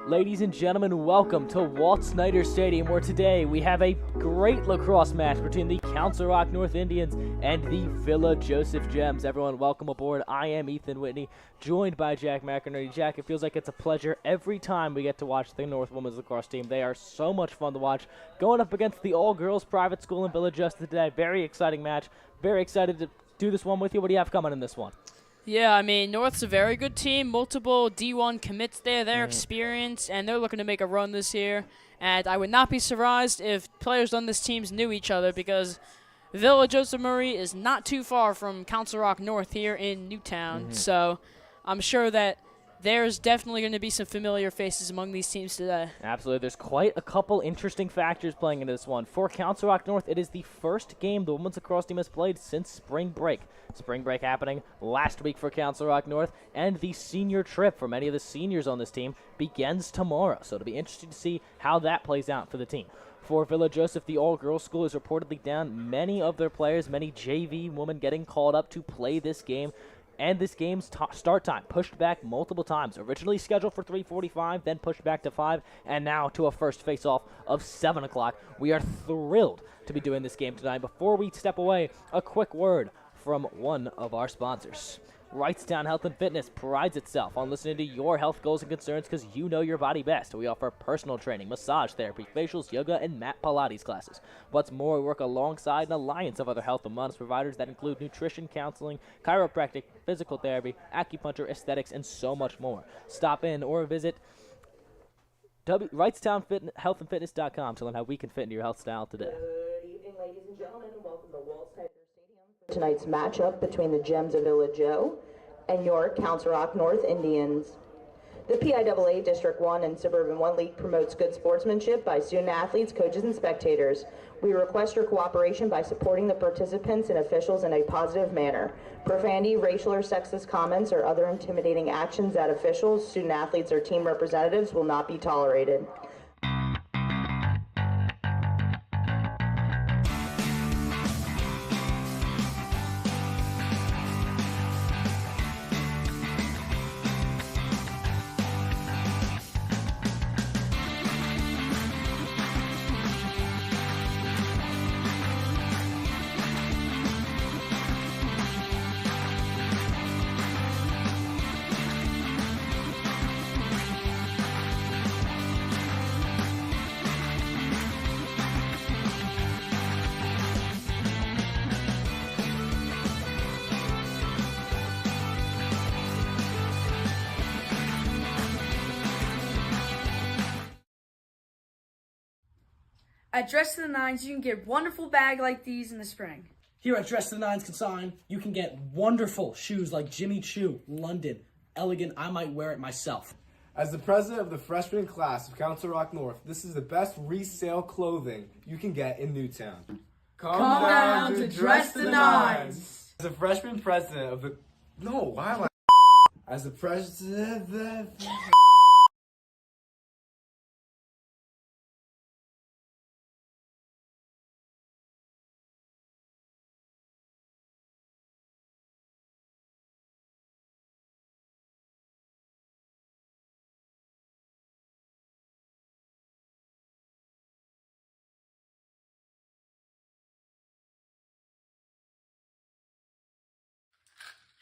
Ladies and gentlemen, welcome to Walt Snyder Stadium, where today we have a great lacrosse match between the Council Rock North Indians and the Villa Joseph Gems. Everyone, welcome aboard. I am Ethan Whitney, joined by Jack McInerney. Jack, it feels like it's a pleasure every time we get to watch the North Women's Lacrosse team. They are so much fun to watch. Going up against the all-girls private school in Villa Joseph today. Very exciting match. Very excited to do this one with you. What do you have coming in this one? Yeah, I mean, North's a very good team. Multiple D1 commits there. They're experienced, and they're looking to make a run this year. And I would not be surprised if players on this team knew each other, because Villa Joseph Marie is not too far from Council Rock North here in Newtown. So I'm sure that there's definitely going to be some familiar faces among these teams today. Absolutely. There's quite a couple interesting factors playing into this one. For Council Rock North, it is the first game the women's lacrosse team has played since spring break. Spring break happening last week for Council Rock North, and the senior trip for many of the seniors on this team begins tomorrow. So it'll be interesting to see how that plays out for the team. For Villa Joseph, the all-girls school is reportedly down many of their players, many JV women getting called up to play this game. And this game's start time pushed back multiple times. Originally scheduled for 3:45, then pushed back to 5, and now to a first face-off of 7 o'clock. We are thrilled to be doing this game tonight. Before we step away, a quick word from one of our sponsors. Wrightstown Health and Fitness prides itself on listening to your health goals and concerns because you know your body best. We offer personal training, massage therapy, facials, yoga, and mat Pilates classes. What's more, we work alongside an alliance of other health and wellness providers that include nutrition, counseling, chiropractic, physical therapy, acupuncture, aesthetics, and so much more. Stop in or visit WrightstownHealthAndFitness.com to learn how we can fit into your health style today. Good evening, ladies and gentlemen. Welcome to Walt Snyder Stadium for tonight's matchup between the Gems of Villa Joe and your Council Rock North Indians. The PIAA District 1 and Suburban 1 League promotes good sportsmanship by student athletes, coaches, and spectators. We request your cooperation by supporting the participants and officials in a positive manner. Profanity, racial or sexist comments, or other intimidating actions at officials, student athletes, or team representatives will not be tolerated. At Dress to the Nines, you can get a wonderful bag like these in the spring. Here at Dress to the Nines Consign, you can get wonderful shoes like Jimmy Choo, London, elegant. I might wear it myself. As the president of the freshman class of Council Rock North, this is the best resale clothing you can get in Newtown. Come down to Dress the Nines. As the freshman president of the... No, why am I... As the president...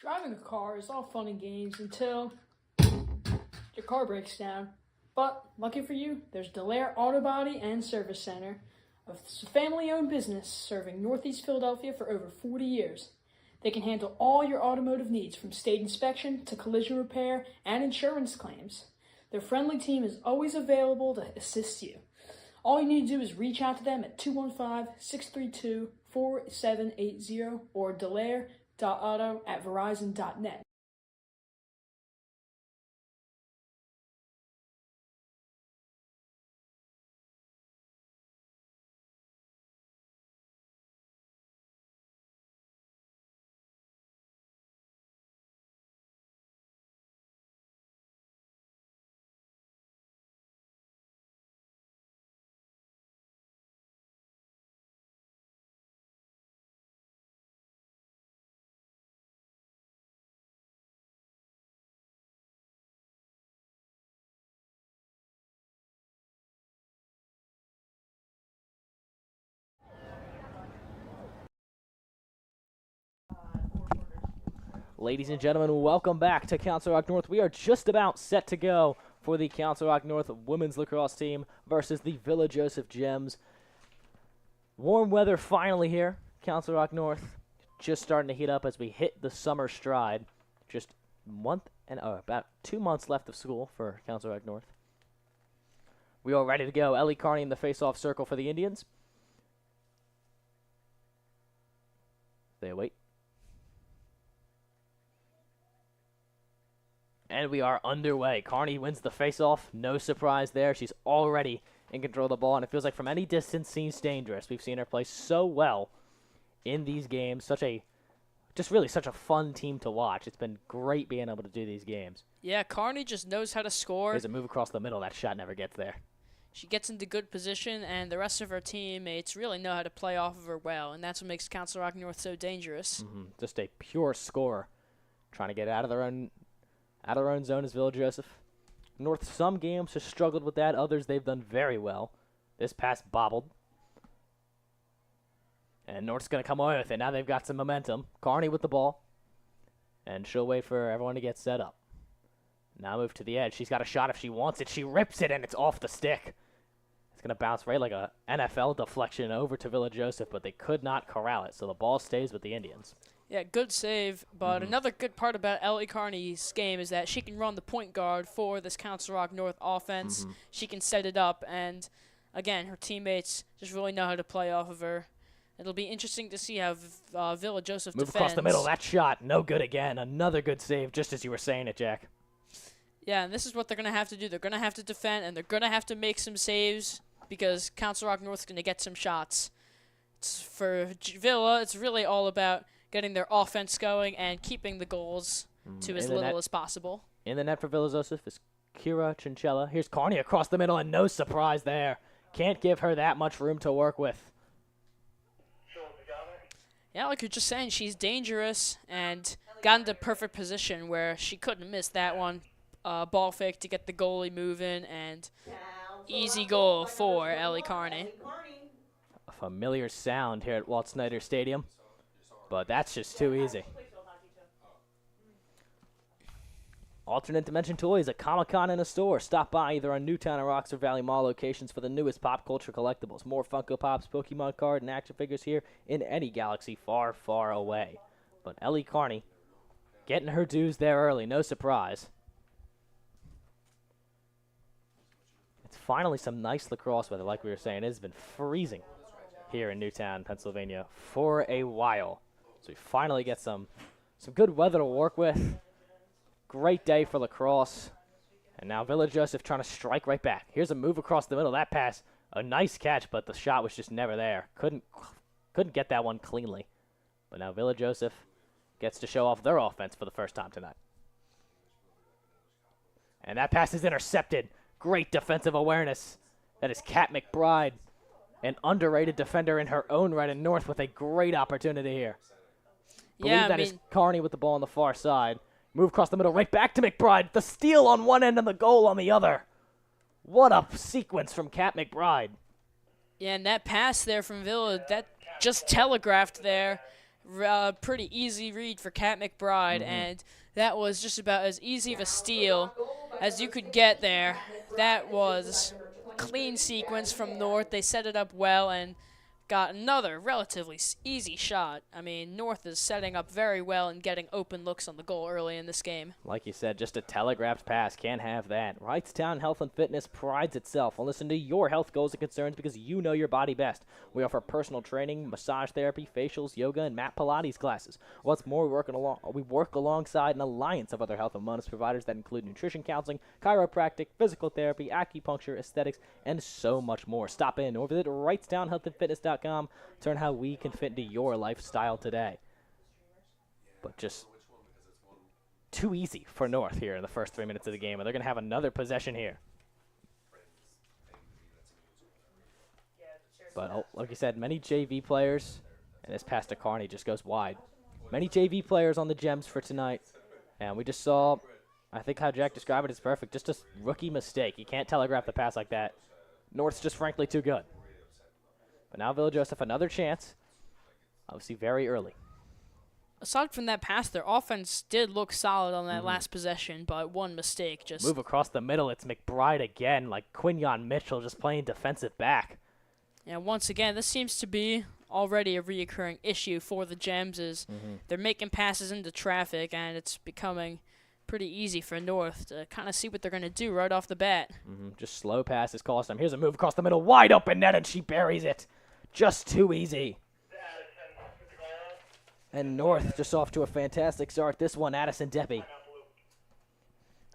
Driving a car is all fun and games until your car breaks down. But lucky for you, there's Delaire Auto Body and Service Center, a family-owned business serving Northeast Philadelphia for over 40 years. They can handle all your automotive needs from state inspection to collision repair and insurance claims. Their friendly team is always available to assist you. All you need to do is reach out to them at 215-632-4780 or delaire.auto@verizon.net. Ladies and gentlemen, welcome back to Council Rock North. We are just about set to go for the Council Rock North women's lacrosse team versus the Villa Joseph Gems. Warm weather finally here. Council Rock North just starting to heat up as we hit the summer stride. Just about 2 months left of school for Council Rock North. We are ready to go. Ellie Carney in the face-off circle for the Indians. They await. And we are underway. Carney wins the face-off. No surprise there. She's already in control of the ball, and it feels like from any distance seems dangerous. We've seen her play so well in these games. Such a fun team to watch. It's been great being able to do these games. Yeah, Carney just knows how to score. There's a move across the middle. That shot never gets there. She gets into good position, and the rest of her teammates really know how to play off of her well, and that's what makes Council Rock North so dangerous. Just a pure scorer, trying to get out of their own zone is Villa Joseph. North, some games has struggled with that. Others, they've done very well. This pass bobbled. And North's going to come away with it. Now they've got some momentum. Carney with the ball. And she'll wait for everyone to get set up. Now move to the edge. She's got a shot if she wants it. She rips it, and it's off the stick. It's going to bounce right like a NFL deflection over to Villa Joseph, but they could not corral it, so the ball stays with the Indians. Yeah, good save, but another good part about Ellie Carney's game is that she can run the point guard for this Council Rock North offense. She can set it up, and again, her teammates just really know how to play off of her. It'll be interesting to see how Villa Joseph Move defends. across the middle. That shot, no good again. Another good save, just as you were saying it, Jack. Yeah, and this is what they're going to have to do. They're going to have to defend, and they're going to have to make some saves because Council Rock North is going to get some shots. For Villa, it's really all about getting their offense going and keeping the goals to as little as possible. In the net for Villa Joseph is Kira Chinchilla. Here's Carney across the middle, and no surprise there. Can't give her that much room to work with. Yeah, like you're just saying, she's dangerous and got into perfect position where she couldn't miss that one. Ball fake to get the goalie moving, and easy goal for Ellie Carney. A familiar sound here at Walt Snyder Stadium, but that's just too easy. Alternate Dimension Toys, a Comic-Con in a store. Stop by either on Newtown or Oxford Valley Mall locations for the newest pop culture collectibles. More Funko Pops, Pokemon card, and action figures here in any galaxy far, far away. But Ellie Carney getting her dues there early, no surprise. It's finally some nice lacrosse weather, like we were saying. It has been freezing here in Newtown, Pennsylvania for a while. So we finally get some good weather to work with. Great day for lacrosse. And now Villa Joseph trying to strike right back. Here's a move across the middle. That pass, a nice catch, but the shot was just never there. Couldn't get that one cleanly. But now Villa Joseph gets to show off their offense for the first time tonight. And that pass is intercepted. Great defensive awareness. That is Kat McBride, an underrated defender in her own right, and North with a great opportunity here. Yeah, that is Carney with the ball on the far side. Move across the middle, right back to McBride. The steal on one end and the goal on the other. What a sequence from Kat McBride. Yeah, and that pass there from Villa, that just telegraphed there. Pretty easy read for Kat McBride, and that was just about as easy of a steal as you could get there. That was a clean sequence from North. They set it up well and got another relatively easy shot. I mean, North is setting up very well and getting open looks on the goal early in this game. Like you said, just a telegraphed pass. Can't have that. Wrightstown Health and Fitness prides itself on listening to your health goals and concerns because you know your body best. We offer personal training, massage therapy, facials, yoga, and mat Pilates classes. What's more, we work alongside an alliance of other health and wellness providers that include nutrition counseling, chiropractic, physical therapy, acupuncture, aesthetics, and so much more. Stop in or visit wrightstownhealthandfitness.com. Turn how we can fit into your lifestyle today. But just too easy for North here in the first 3 minutes of the game, and they're going to have another possession here. But like you said, many JV players, and this pass to Carney just goes wide. Many JV players on the Gems for tonight, and we just saw, I think how Jack described it is perfect, just a rookie mistake. You can't telegraph the pass like that. North's just frankly too good. But now Villa Joseph, another chance. Obviously very early. aside from that pass, their offense did look solid on that last possession, but one mistake just... Move across the middle. It's McBride again, like Quinyon Mitchell just playing defensive back. Yeah, once again, this seems to be already a reoccurring issue for the Gems. They're making passes into traffic, and it's becoming pretty easy for North to kind of see what they're going to do right off the bat. Just slow passes cost them. Here's a move across the middle. Wide open net, and she buries it. Just too easy. And North just off to a fantastic start. This one, Addison Deppy.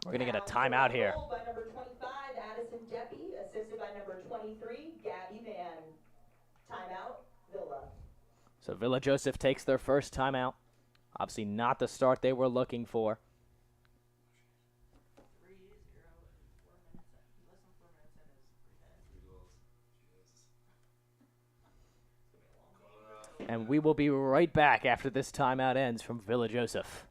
We're going to get a timeout here. By number 25, Addison Deppy, assisted by number 23, Gabby Van. Timeout, Villa. So Villa Joseph takes their first timeout. Obviously not the start they were looking for. And we will be right back after this timeout ends from Villa Joseph.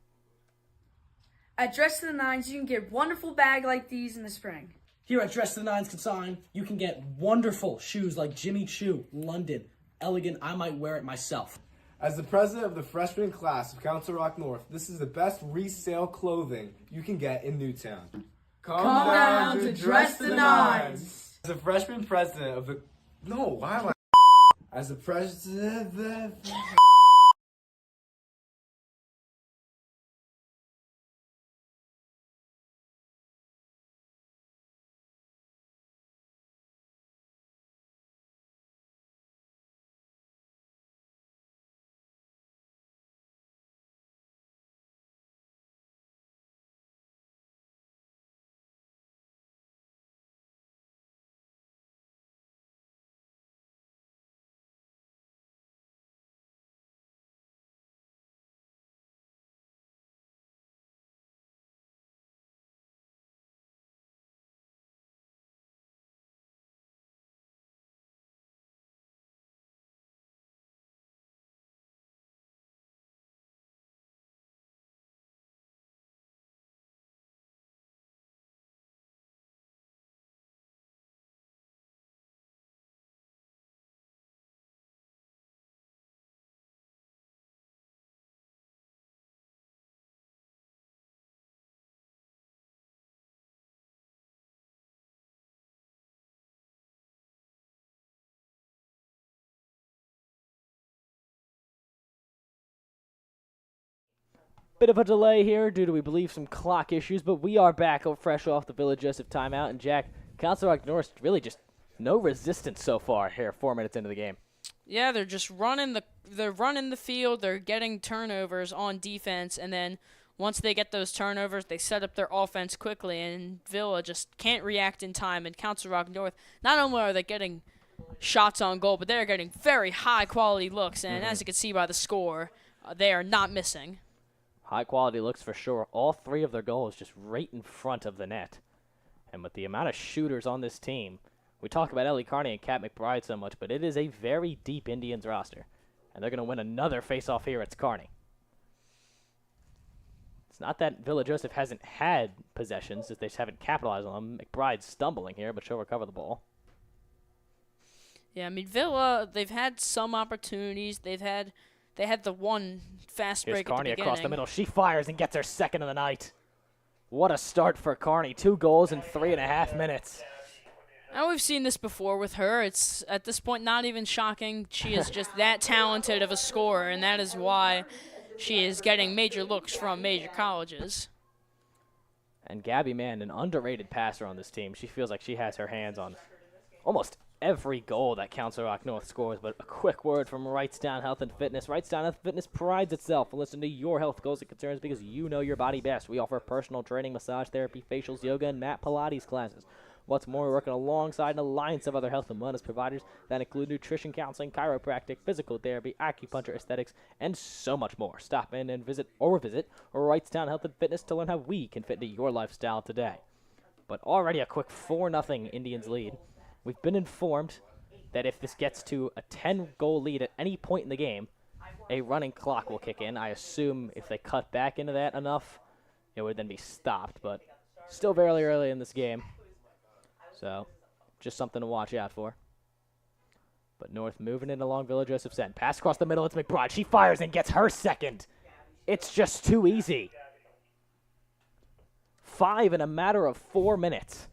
At Dress to the Nines, you can get wonderful bag like these in the spring. Here at Dress to the Nines Consign, you can get wonderful shoes like Jimmy Choo, London, Elegant. I might wear it myself. As the president of the freshman class of Council Rock North, this is the best resale clothing you can get in Newtown. Come down to Dress the Nines. As the freshman president of the... No, why am I... As the president... Bit of a delay here due to, we believe, some clock issues, but we are back fresh off the Villa Joseph timeout. And Jack, Council Rock North really just no resistance so far here, 4 minutes into the game. Yeah, they're just running the field. They're getting turnovers on defense, and then once they get those turnovers, they set up their offense quickly, and Villa just can't react in time. And Council Rock North, not only are they getting shots on goal, but they're getting very high-quality looks, and as you can see by the score, they are not missing. High-quality looks for sure. All three of their goals just right in front of the net. And with the amount of shooters on this team, we talk about Ellie Carney and Kat McBride so much, but it is a very deep Indians roster. And they're going to win another face-off here at Carney. It's not that Villa Joseph hasn't had possessions, they just haven't capitalized on them. McBride's stumbling here, but she'll recover the ball. Yeah, I mean, Villa, they've had some opportunities. They had the one fast break Here's Carney at the across the beginning. middle. She fires and gets her second of the night. What a start for Carney. 2 goals in 3.5 minutes. Now, we've seen this before with her. It's, at this point, not even shocking. She is just that talented of a scorer, and that is why she is getting major looks from major colleges. And Gabby Mann, an underrated passer on this team. She feels like she has her hands on almost every goal that Council Rock North scores. But a quick word from Wrightstown Health and Fitness. Wrightstown Health and Fitness prides itself on listening to your health goals and concerns because you know your body best. We offer personal training, massage therapy, facials, yoga, and mat Pilates classes. What's more, we're working alongside an alliance of other health and wellness providers that include nutrition counseling, chiropractic, physical therapy, acupuncture, aesthetics, and so much more. Stop in and visit Wrightstown Health and Fitness to learn how we can fit into your lifestyle today. But already a quick 4-0 Indians lead. We've been informed that if this gets to a 10-goal lead at any point in the game, a running clock will kick in. I assume if they cut back into that enough, it would then be stopped, but still very early in this game. So, just something to watch out for. But North moving it along Villa Joseph's end. Pass across the middle, it's McBride. She fires and gets her second. It's just too easy. 5 in a matter of 4 minutes.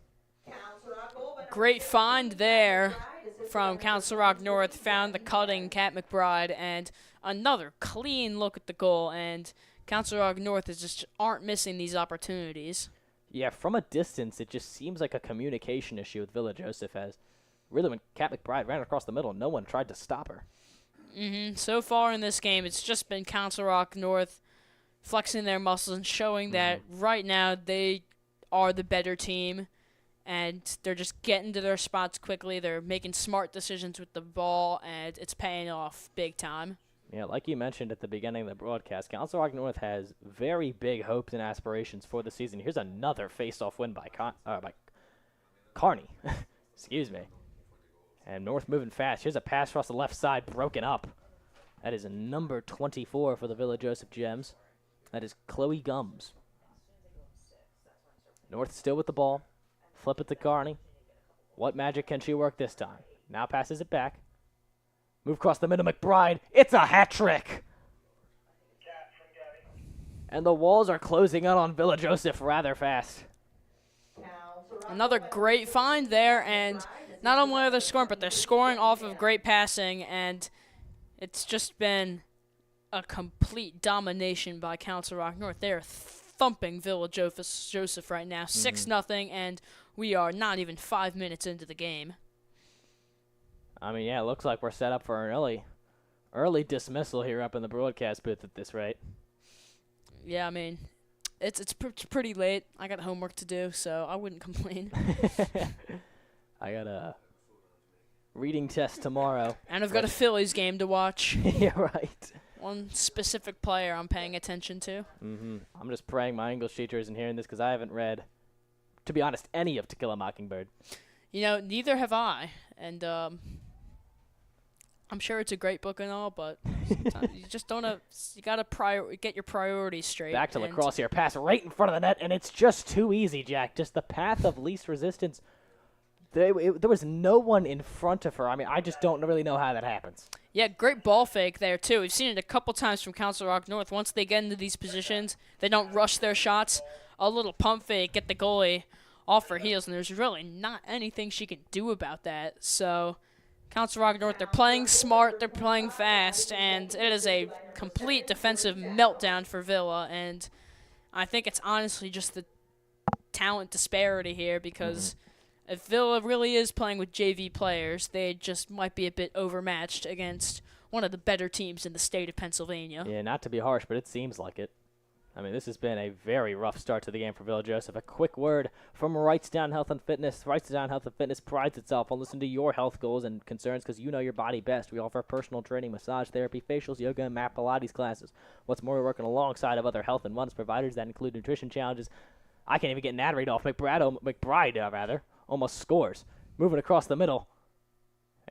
Great find there from Council Rock North. Found the cutting Cat McBride, and another clean look at the goal. And Council Rock North just aren't missing these opportunities. Yeah, from a distance, it just seems like a communication issue with Villa Joseph. As really, when Cat McBride ran across the middle, no one tried to stop her. So far in this game, it's just been Council Rock North flexing their muscles and showing that right now they are the better team, and they're just getting to their spots quickly. They're making smart decisions with the ball, and it's paying off big time. Yeah, like you mentioned at the beginning of the broadcast, Council Rock North has very big hopes and aspirations for the season. Here's another face-off win by Carney. Excuse me. And North moving fast. Here's a pass across the left side, broken up. That is a number 24 for the Villa Joseph Gems. That is Chloe Gums. North still with the ball. Flip it to Carney. What magic can she work this time? Now passes it back. Move across the middle, McBride. It's a hat trick. And the walls are closing in on Villa Joseph rather fast. Another great find there, and not only are they scoring, but they're scoring off of great passing, and it's just been a complete domination by Council Rock North. They are thumping Villa Joseph right now, 6-0, and we are not even 5 minutes into the game. I mean, yeah, it looks like we're set up for an early dismissal here up in the broadcast booth at this rate. Yeah, I mean, it's pretty late. I got homework to do, so I wouldn't complain. I got a reading test tomorrow. And I've got a Phillies game to watch. Yeah, right. One specific player I'm paying attention to. I'm just praying my English teacher isn't hearing this because I haven't read, to be honest, any of To Kill a Mockingbird. You know, neither have I. And I'm sure it's a great book and all, but you just don't have, you got to get your priorities straight. Back to lacrosse here. Pass right in front of the net, and it's just too easy, Jack. Just the path of least resistance. There was no one in front of her. I mean, I just don't really know how that happens. Yeah, great ball fake there, too. We've seen it a couple times from Council Rock North. Once they get into these positions, they don't rush their shots. A little pump fake, get the goalie off her heels, and there's really not anything she can do about that. So Council Rock North, they're playing smart, they're playing fast, and it is a complete defensive meltdown for Villa. And I think it's honestly just the talent disparity here, because if Villa really is playing with JV players, they just might be a bit overmatched against one of the better teams in the state of Pennsylvania. Yeah, not to be harsh, but it seems like it. I mean, this has been a very rough start to the game for Villa Joseph. A quick word from Wrightstown Health and Fitness. Wrightstown Health and Fitness prides itself on listening to your health goals and concerns because you know your body best. We offer personal training, massage therapy, facials, yoga, and mat Pilates classes. What's more, we're working alongside of other health and wellness providers that include nutrition challenges. I can't even get an ad read off. McBride, almost scores. Moving across the middle.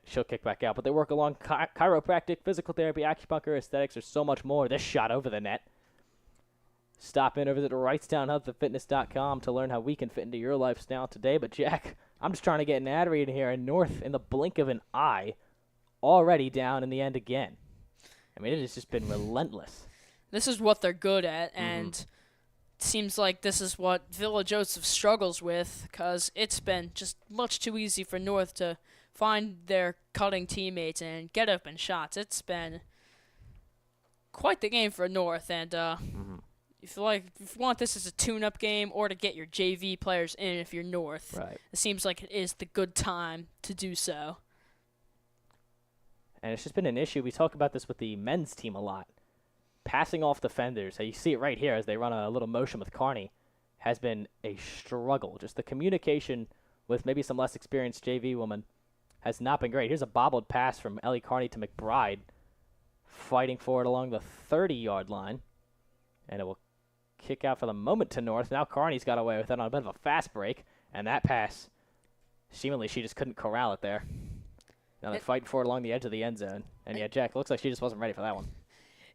She'll kick back out, but they work along chiropractic, physical therapy, acupuncture, aesthetics. There's so much more. This shot over the net. Stop in or visit WrightstownHealthAndFitness.com to learn how we can fit into your lifestyle today. But, Jack, I'm just trying to get an ad read here, and North, in the blink of an eye, already down in the end again. I mean, it has just been relentless. This is what they're good at, and it seems like this is what Villa Joseph struggles with, because it's been just much too easy for North to find their cutting teammates and get open shots. It's been quite the game for North, and if you want this as a tune-up game or to get your JV players in if you're North, it seems like it is the good time to do so. And it's just been an issue. We talk about this with the men's team a lot. Passing off defenders, you see it right here as they run a little motion with Carney, has been a struggle. Just the communication with maybe some less experienced JV woman has not been great. Here's a bobbled pass from Ellie Carney to McBride, fighting for it along the 30-yard line. And it will kick out for the moment to North. Now Carney's got away with it on a bit of a fast break. And that pass, seemingly she just couldn't corral it there. Now they're fighting for it along the edge of the end zone. And yeah, Jack, looks like she just wasn't ready for that one.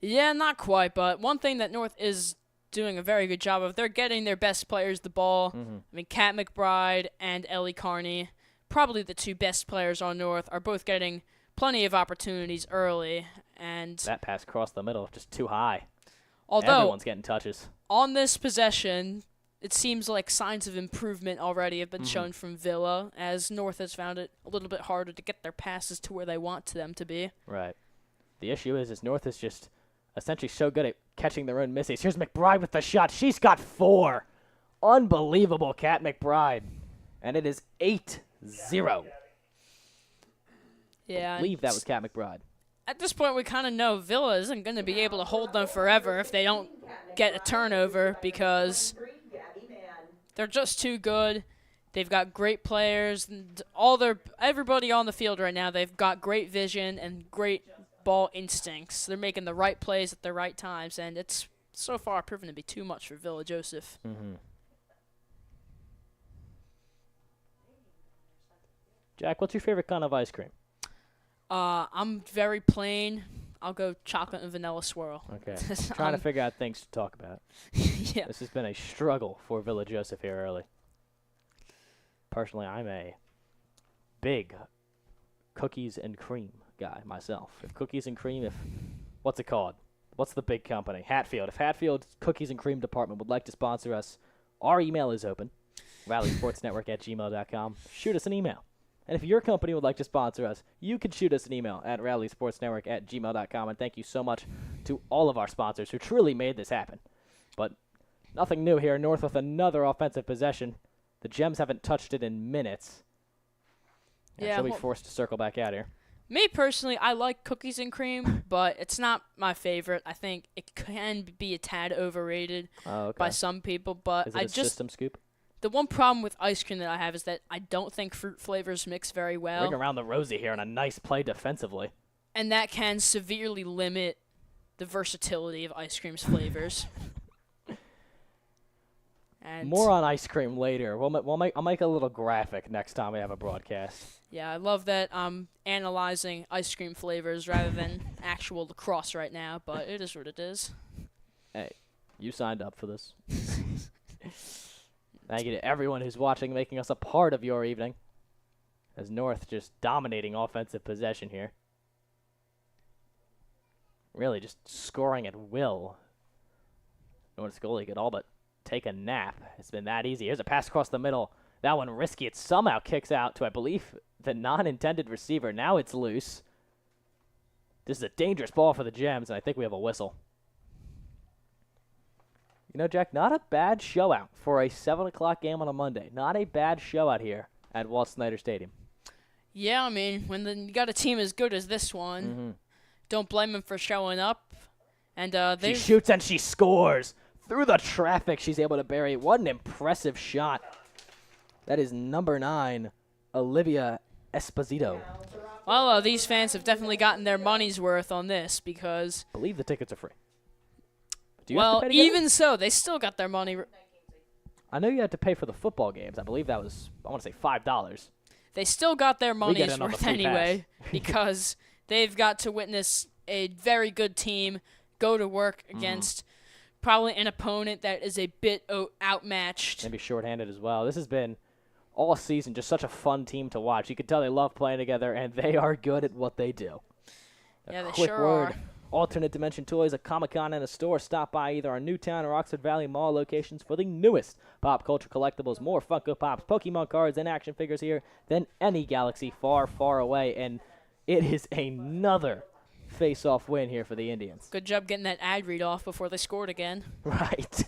Yeah, not quite, but one thing that North is doing a very good job of, they're getting their best players the ball. I mean, Kat McBride and Ellie Carney, probably the two best players on North, are both getting plenty of opportunities early. And that pass crossed the middle, just too high. Although, everyone's getting touches. on this possession, it seems like signs of improvement already have been shown from Villa, as North has found it a little bit harder to get their passes to where they want them to be. Right. The issue is North is just essentially so good at catching their own misses. Here's McBride with the shot. She's got 4. Unbelievable, Kat McBride. And it is 8-0. Yeah. I believe that was Kat McBride. At this point, we kind of know Villa isn't going to be able to hold them forever if they don't get a turnover, because they're just too good. They've got great players. And everybody on the field right now, they've got great vision and great ball instincts. They're making the right plays at the right times, and it's so far proven to be too much for Villa Joseph. Jack, what's your favorite kind of ice cream? I'm very plain. I'll go chocolate and vanilla swirl. Okay. I'm trying to figure out things to talk about. Yeah. This has been a struggle for Villa Joseph here early. Personally, I'm a big cookies and cream guy myself. If cookies and cream, what's it called? What's the big company? Hatfield. If Hatfield's cookies and cream department would like to sponsor us, our email is open. RallySportsNetwork@gmail.com. Shoot us an email. And if your company would like to sponsor us, you can shoot us an email at RallySportsNetwork@gmail.com. And thank you so much to all of our sponsors who truly made this happen. But nothing new here. North with another offensive possession. The Gems haven't touched it in minutes. And she'll be forced to circle back out here. Me personally, I like cookies and cream, but it's not my favorite. I think it can be a tad overrated by some people. But Is it a system scoop? The one problem with ice cream that I have is that I don't think fruit flavors mix very well. Ring around the rosy here on a nice play defensively. And that can severely limit the versatility of ice cream's flavors. And more on ice cream later. I'll make a little graphic next time we have a broadcast. Yeah, I love that I'm analyzing ice cream flavors rather than actual lacrosse right now, but it is what it is. Hey, you signed up for this. Thank you to everyone who's watching, making us a part of your evening. As North just dominating offensive possession here. Really just scoring at will. North's goalie could all but take a nap. It's been that easy. Here's a pass across the middle. That one risky. It somehow kicks out to, I believe, the non-intended receiver. Now it's loose. This is a dangerous ball for the Gems, and I think we have a whistle. You know, Jack, not a bad showout for a 7 o'clock game on a Monday. Not a bad showout here at Walt Snyder Stadium. Yeah, I mean, when you got a team as good as this one, don't blame them for showing up. And she shoots and she scores. Through the traffic, she's able to bury it. What an impressive shot. That is number 9, Olivia Esposito. Well, these fans have definitely gotten their money's worth on this because... I believe the tickets are free. Well, even so, they still got their money. I know you had to pay for the football games. I believe that was, I want to say, $5. They still got their money's worth anyway because they've got to witness a very good team go to work against probably an opponent that is a bit outmatched. Maybe shorthanded as well. This has been all season just such a fun team to watch. You can tell they love playing together, and they are good at what they do. Yeah, they sure are. Alternate Dimension Toys, a Comic-Con, and a store. Stop by either our Newtown or Oxford Valley Mall locations for the newest pop culture collectibles. More Funko Pops, Pokemon cards, and action figures here than any galaxy far, far away. And it is another face-off win here for the Indians. Good job getting that ad read off before they scored again. Right.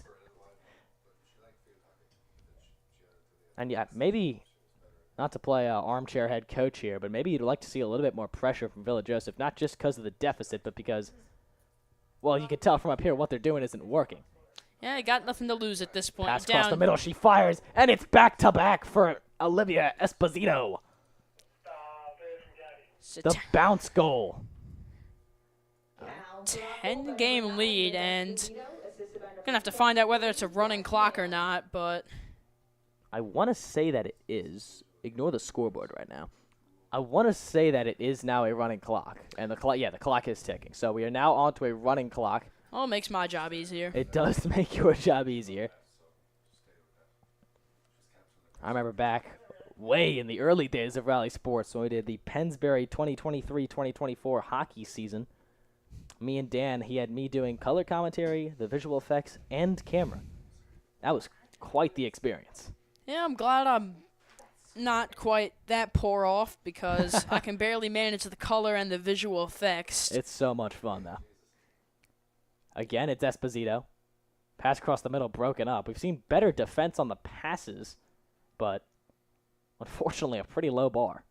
And yeah, maybe... not to play armchair head coach here, but maybe you'd like to see a little bit more pressure from Villa Joseph, not just because of the deficit, but because, well, you can tell from up here what they're doing isn't working. Yeah, you got nothing to lose at this point. Pass across the middle, she fires, and it's back-to-back for Olivia Esposito. The bounce goal. 10-game lead, and going to have to find out whether it's a running clock or not, but... I want to say that it is. Ignore the scoreboard right now. I want to say that it is now a running clock. And the clock is ticking. So we are now on to a running clock. Oh, it makes my job easier. It does make your job easier. I remember back way in the early days of Rally Sports when we did the Pennsbury 2023-2024 hockey season. Me and Dan, he had me doing color commentary, the visual effects, and camera. That was quite the experience. Yeah, I'm glad I'm not quite that poor off because I can barely manage the color and the visual effects. It's so much fun, though. Again, it's Esposito. Pass across the middle, broken up. We've seen better defense on the passes, but unfortunately a pretty low bar.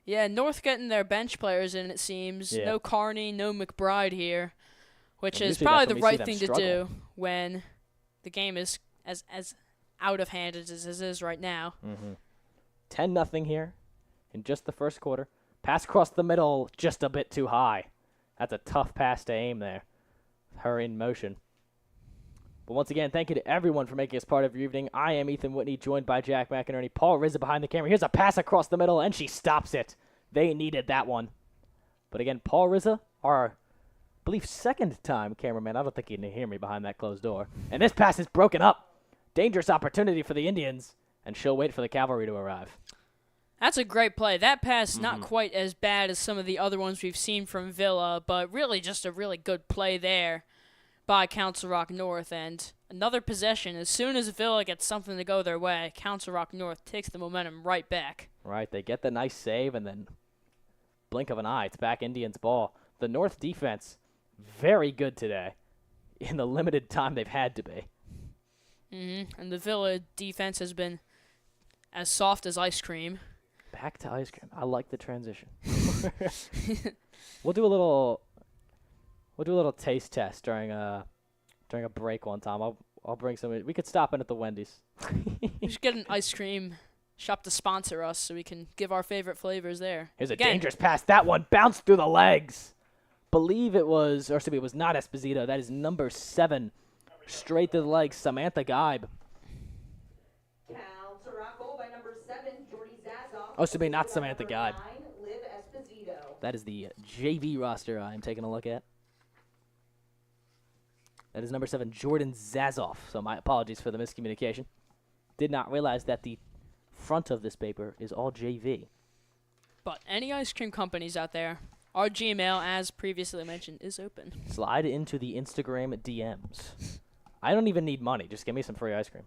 Yeah, North getting their bench players in, it seems. Yeah. No Carney, no McBride here, which And is usually probably that's the when we see right them thing struggle. to do when the game is as out of hand as it is right now. 10-0 here in just the first quarter. Pass across the middle, just a bit too high. That's a tough pass to aim there. Her in motion. But once again, thank you to everyone for making us part of your evening. I am Ethan Whitney, joined by Jack McInerney. Paul Rizza behind the camera. Here's a pass across the middle, and she stops it. They needed that one. But again, Paul Rizza, our, I believe, second-time cameraman. I don't think he can hear me behind that closed door. And this pass is broken up. Dangerous opportunity for the Indians, and she'll wait for the cavalry to arrive. That's a great play. That pass not quite as bad as some of the other ones we've seen from Villa, but really just a really good play there by Council Rock North. And another possession. As soon as Villa gets something to go their way, Council Rock North takes the momentum right back. Right, they get the nice save, and then blink of an eye, it's back Indians' ball. The North defense, very good today in the limited time they've had to be. And the Villa defense has been as soft as ice cream. Back to ice cream. I like the transition. We'll do a little taste test during a break one time. I'll bring some. We could stop in at the Wendy's. We should get an ice cream shop to sponsor us so we can give our favorite flavors there. Here's a dangerous pass. That one bounced through the legs. Believe it was, or excuse me, it was not Esposito. That is number 7. Straight to the legs, Samantha Geib. Council Rock goal by number 7, Jordy Zazoff. Oh, excuse me, not Samantha Number Geib. 9, Liv Esposito. That is the JV roster I'm taking a look at. That is number 7, Jordan Zazoff. So my apologies for the miscommunication. Did not realize that the front of this paper is all JV. But any ice cream companies out there, our Gmail, as previously mentioned, is open. Slide into the Instagram DMs. I don't even need money. Just give me some free ice cream.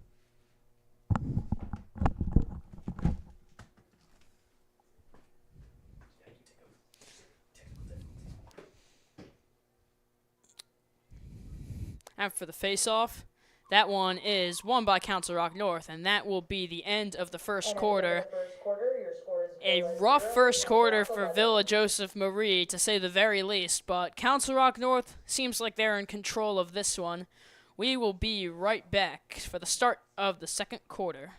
And for the face-off, that one is won by Council Rock North, and that will be the end of the first quarter. A rough first quarter for Villa Joseph Marie, to say the very least, but Council Rock North seems like they're in control of this one. We will be right back for the start of the second quarter.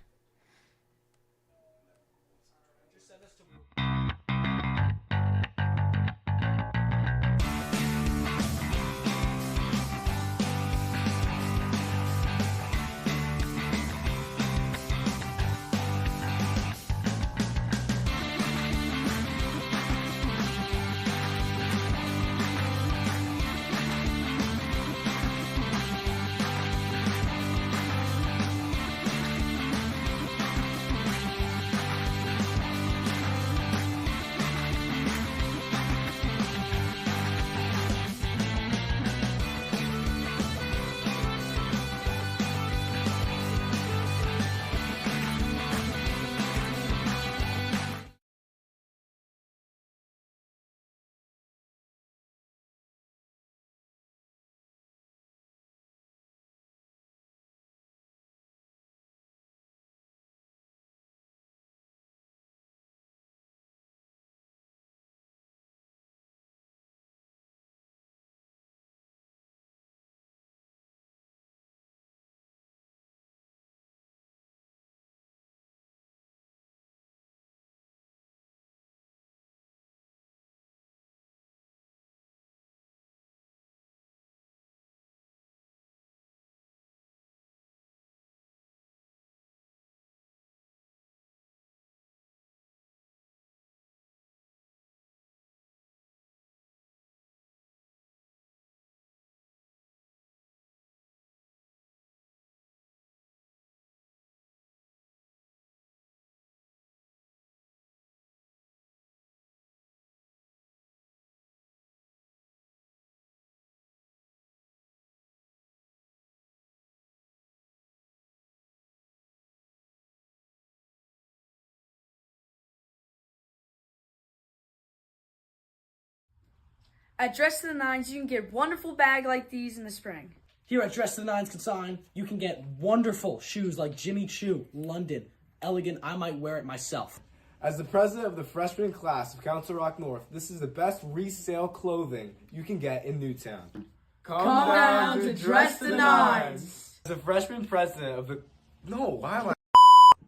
At Dress to the Nines, you can get wonderful bag like these in the spring. Here at Dress to the Nines Consign, you can get wonderful shoes like Jimmy Choo, London, Elegant. I might wear it myself. As the president of the freshman class of Council Rock North, this is the best resale clothing you can get in Newtown. Come down to Dress the Nines. As the freshman president of the... No, why am I...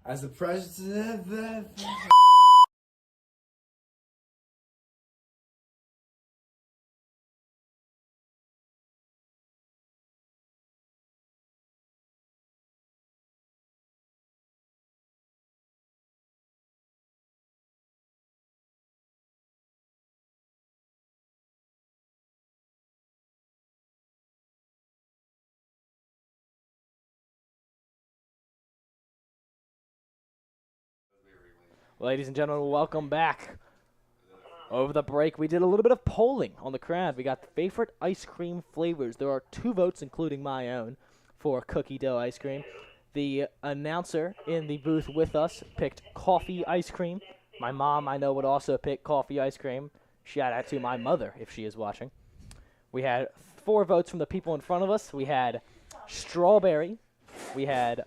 As the president... Ladies and gentlemen, welcome back. Over the break, we did a little bit of polling on the crowd. We got favorite ice cream flavors. There are 2 votes, including my own, for cookie dough ice cream. The announcer in the booth with us picked coffee ice cream. My mom, I know, would also pick coffee ice cream. Shout out to my mother if she is watching. We had 4 votes from the people in front of us. We had strawberry. We had,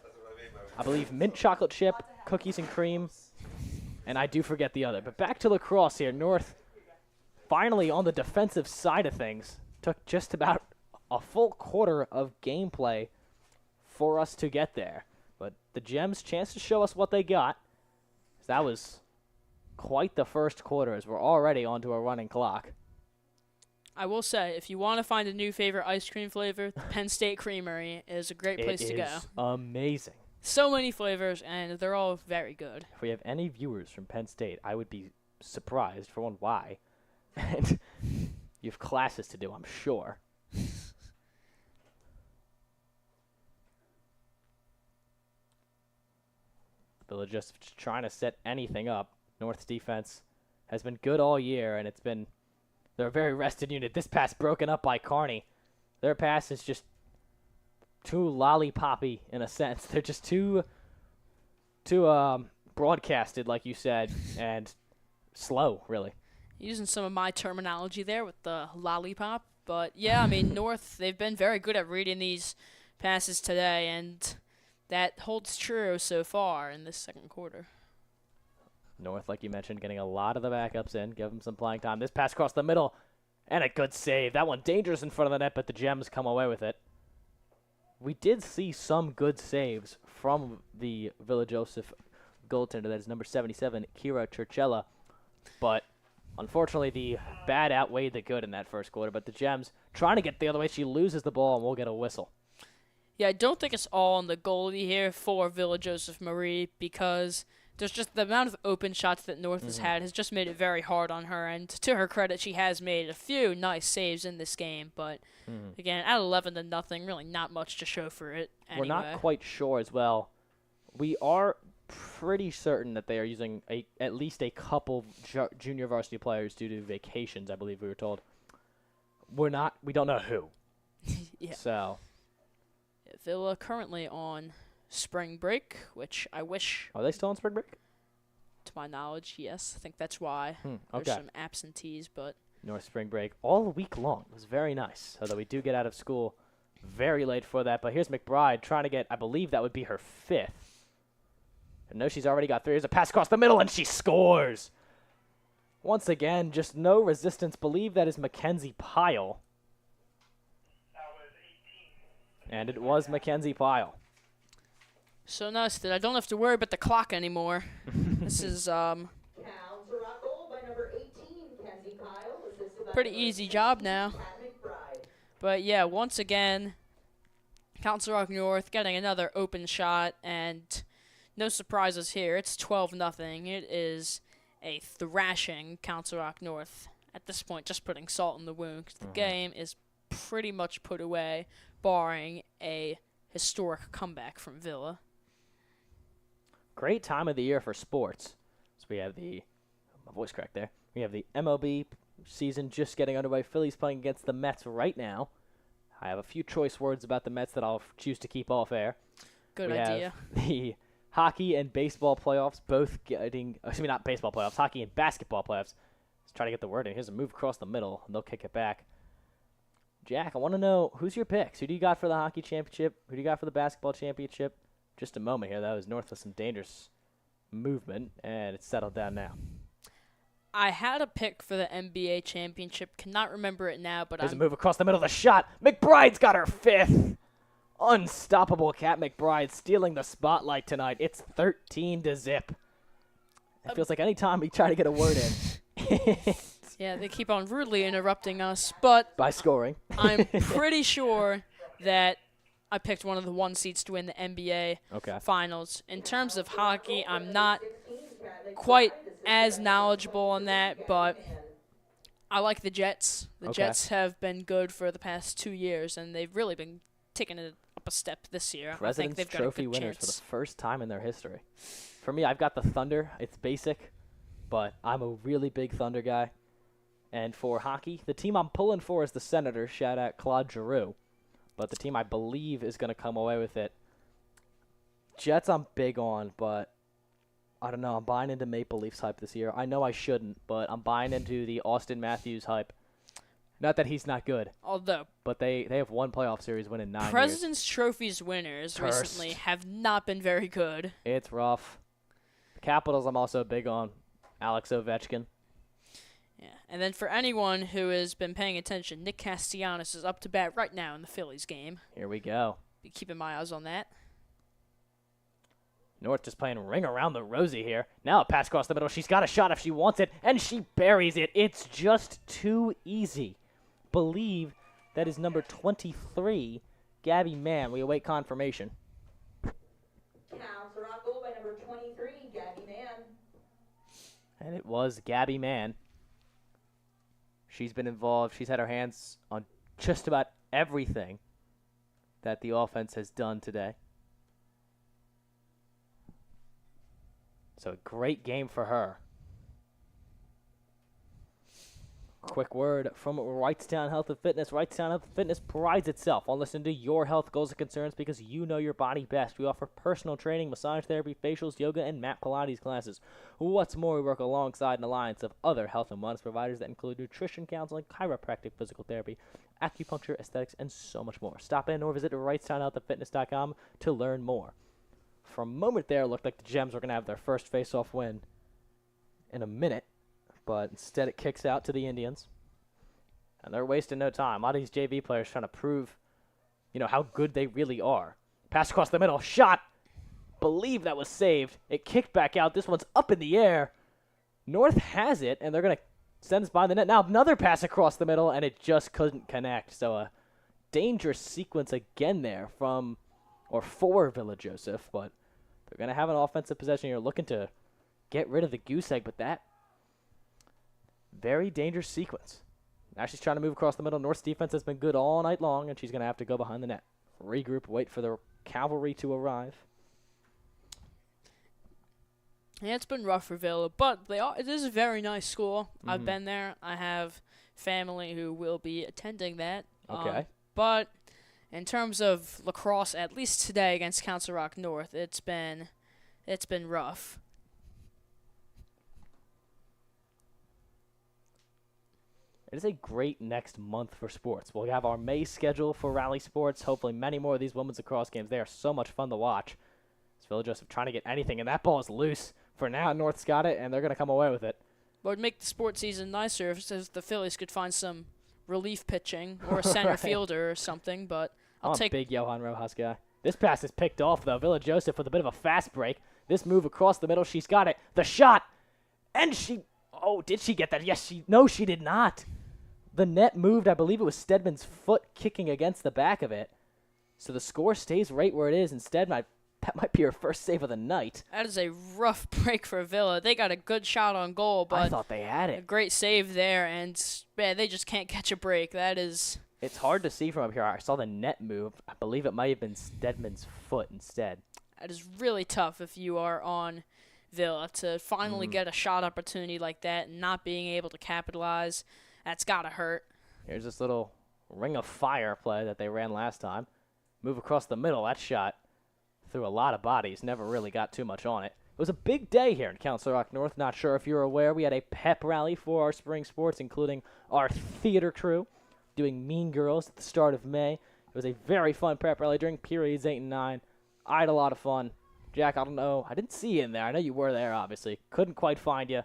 I believe, mint chocolate chip, cookies and cream. And I do forget the other. But back to lacrosse here. North, finally on the defensive side of things, took just about a full quarter of gameplay for us to get there. But the Gems, chance to show us what they got. That was quite the first quarter, as we're already onto a running clock. I will say, if you want to find a new favorite ice cream flavor, the Penn State Creamery is a great place to go. It is amazing. So many flavors, and they're all very good. If we have any viewers from Penn State, I would be surprised, for one, why. And you have classes to do, I'm sure. Villa just trying to set anything up. North's defense has been good all year, and they're a very rested unit. This pass broken up by Carney. Their pass is just too lollipoppy in a sense. They're just too broadcasted, like you said, and slow, really. Using some of my terminology there with the lollipop. But, yeah, I mean, North, they've been very good at reading these passes today, and that holds true so far in this second quarter. North, like you mentioned, getting a lot of the backups in, give them some playing time. This pass across the middle, and a good save. That one dangerous in front of the net, but the Gems come away with it. We did see some good saves from the Villa Joseph goaltender. That is number 77, Kira Churchella. But unfortunately, the bad outweighed the good in that first quarter. But the Gems trying to get the other way. She loses the ball, and we'll get a whistle. Yeah, I don't think it's all on the goalie here for Villa Joseph Marie, because there's just the amount of open shots that North has had has just made it very hard on her. And to her credit, she has made a few nice saves in this game. But again, at 11-0, really not much to show for it. Anyway. We're not quite sure as well. We are pretty certain that they are using at least a couple junior varsity players due to vacations, I believe we were told. We don't know who. Yeah. So Villa currently on spring break, which I wish. Are they still on spring break? To my knowledge, yes. I think that's why Okay. there's some absentees, but North spring break all week long. It was very nice. Although we do get out of school very late for that. But here's McBride trying to get, I believe that would be her 5th. I know she's already got 3. Here's a pass across the middle, and she scores. Once again, just no resistance. Believe that is Mackenzie Pyle. And it was Mackenzie Pyle. so nice that I don't have to worry about the clock anymore. This is pretty easy job now. But yeah, once again, Council Rock North getting another open shot, and no surprises here. It's 12-0. It is a thrashing Council Rock North. At this point, just putting salt in the wound, 'cause the game is pretty much put away, barring a historic comeback from Villa. Great time of the year for sports. So we have my voice cracked there. We have the MLB season just getting underway. Phillies playing against the Mets right now. I have a few choice words about the Mets that I'll choose to keep off air. Good we idea. Have the hockey and baseball playoffs both getting, not baseball playoffs, hockey and basketball playoffs Let's try to get the word in. Here's a move across the middle, and they'll kick it back. Jack, I want to know, who's your picks? Who do you got for the hockey championship? Who do you got for the basketball championship? Just a moment here. That was north of some dangerous movement, and it's settled down now. I had a pick for the NBA championship. Cannot remember it now, but There's a move across the middle of the shot. McBride's got her 5th. Unstoppable Cat McBride stealing the spotlight tonight. It's 13-0. It feels like any time we try to get a word in. Yeah, they keep on rudely interrupting us, but By scoring. I'm pretty sure that I picked one of the 1 seeds to win the NBA Finals. In terms of hockey, I'm not quite as knowledgeable on that, but I like the Jets. The Jets have been good for the past 2 years, and they've really been taking it up a step this year. President's I think they've got Trophy a good winners chance. for the first time in their history. For me, I've got the Thunder. It's basic, but I'm a really big Thunder guy. And for hockey, the team I'm pulling for is the Senators. Shout out Claude Giroux. But the team I believe is going to come away with it. Jets I'm big on, but I don't know. I'm buying into Maple Leafs hype this year. I know I shouldn't, but I'm buying into the Austin Matthews hype. Not that he's not good, Although but they have one playoff series win in 9 years. President's Trophies winners recently have not been very good. It's rough. The Capitals I'm also big on. Alex Ovechkin. Yeah, and then for anyone who has been paying attention, Nick Castellanos is up to bat right now in the Phillies game. Here we go. Be keeping my eyes on that. North just playing ring around the rosy here. Now a pass across the middle. She's got a shot if she wants it, and she buries it. It's just too easy. Believe that is number 23, Gabby Mann. We await confirmation. Counts are on goal by number 23, Gabby Mann. And it was Gabby Mann. She's been involved. She's had her hands on just about everything that the offense has done today. So a great game for her. Quick word from Wrightstown Health and Fitness. Wrightstown Health and Fitness prides itself on listening to your health goals and concerns because you know your body best. We offer personal training, massage therapy, facials, yoga, and mat Pilates classes. What's more, we work alongside an alliance of other health and wellness providers that include nutrition counseling, chiropractic, physical therapy, acupuncture, aesthetics, and so much more. Stop in or visit wrightstownhealthandfitness.com to learn more. For a moment there, it looked like the Gems were going to have their first face-off win in a minute. But instead it kicks out to the Indians. And they're wasting no time. A lot of these JV players trying to prove, how good they really are. Pass across the middle. Shot. Believe that was saved. It kicked back out. This one's up in the air. North has it, and they're going to send us by the net. Now another pass across the middle, and it just couldn't connect. So a dangerous sequence again there for Villa Joseph. But they're going to have an offensive possession here looking to get rid of the goose egg. But that very dangerous sequence. Now she's trying to move across the middle. North's defense has been good all night long, and she's going to have to go behind the net. Regroup, wait for the cavalry to arrive. Yeah, it's been rough for Villa, but it is a very nice school. I've been there. I have family who will be attending that. Okay. But in terms of lacrosse, at least today against Council Rock North, it's been rough. It is a great next month for sports. We'll have our May schedule for Rally Sports. Hopefully many more of these women's lacrosse games. They are so much fun to watch. It's Villa Joseph trying to get anything, and that ball is loose. For now, North's got it, and they're going to come away with it. What would make the sports season nicer if the Phillies could find some relief pitching or a center fielder or something, but I'm a big Johan Rojas guy. This pass is picked off, though. Villa Joseph with a bit of a fast break. This move across the middle, she's got it. The shot! And did she get that? Yes, no, she did not. The net moved. I believe it was Stedman's foot kicking against the back of it. So the score stays right where it is. Instead, that might be her first save of the night. That is a rough break for Villa. They got a good shot on goal, but I thought they had it. A great save there, and man, they just can't catch a break. It's hard to see from up here. I saw the net move. I believe it might have been Stedman's foot instead. That is really tough if you are on Villa to finally get a shot opportunity like that and not being able to capitalize. That's got to hurt. Here's this little ring of fire play that they ran last time. Move across the middle. That shot through a lot of bodies. Never really got too much on it. It was a big day here in Council Rock North. Not sure if you're aware, we had a pep rally for our spring sports, including our theater crew doing Mean Girls at the start of May. It was a very fun pep rally during periods 8 and 9. I had a lot of fun. Jack, I don't know. I didn't see you in there. I know you were there, obviously. Couldn't quite find you.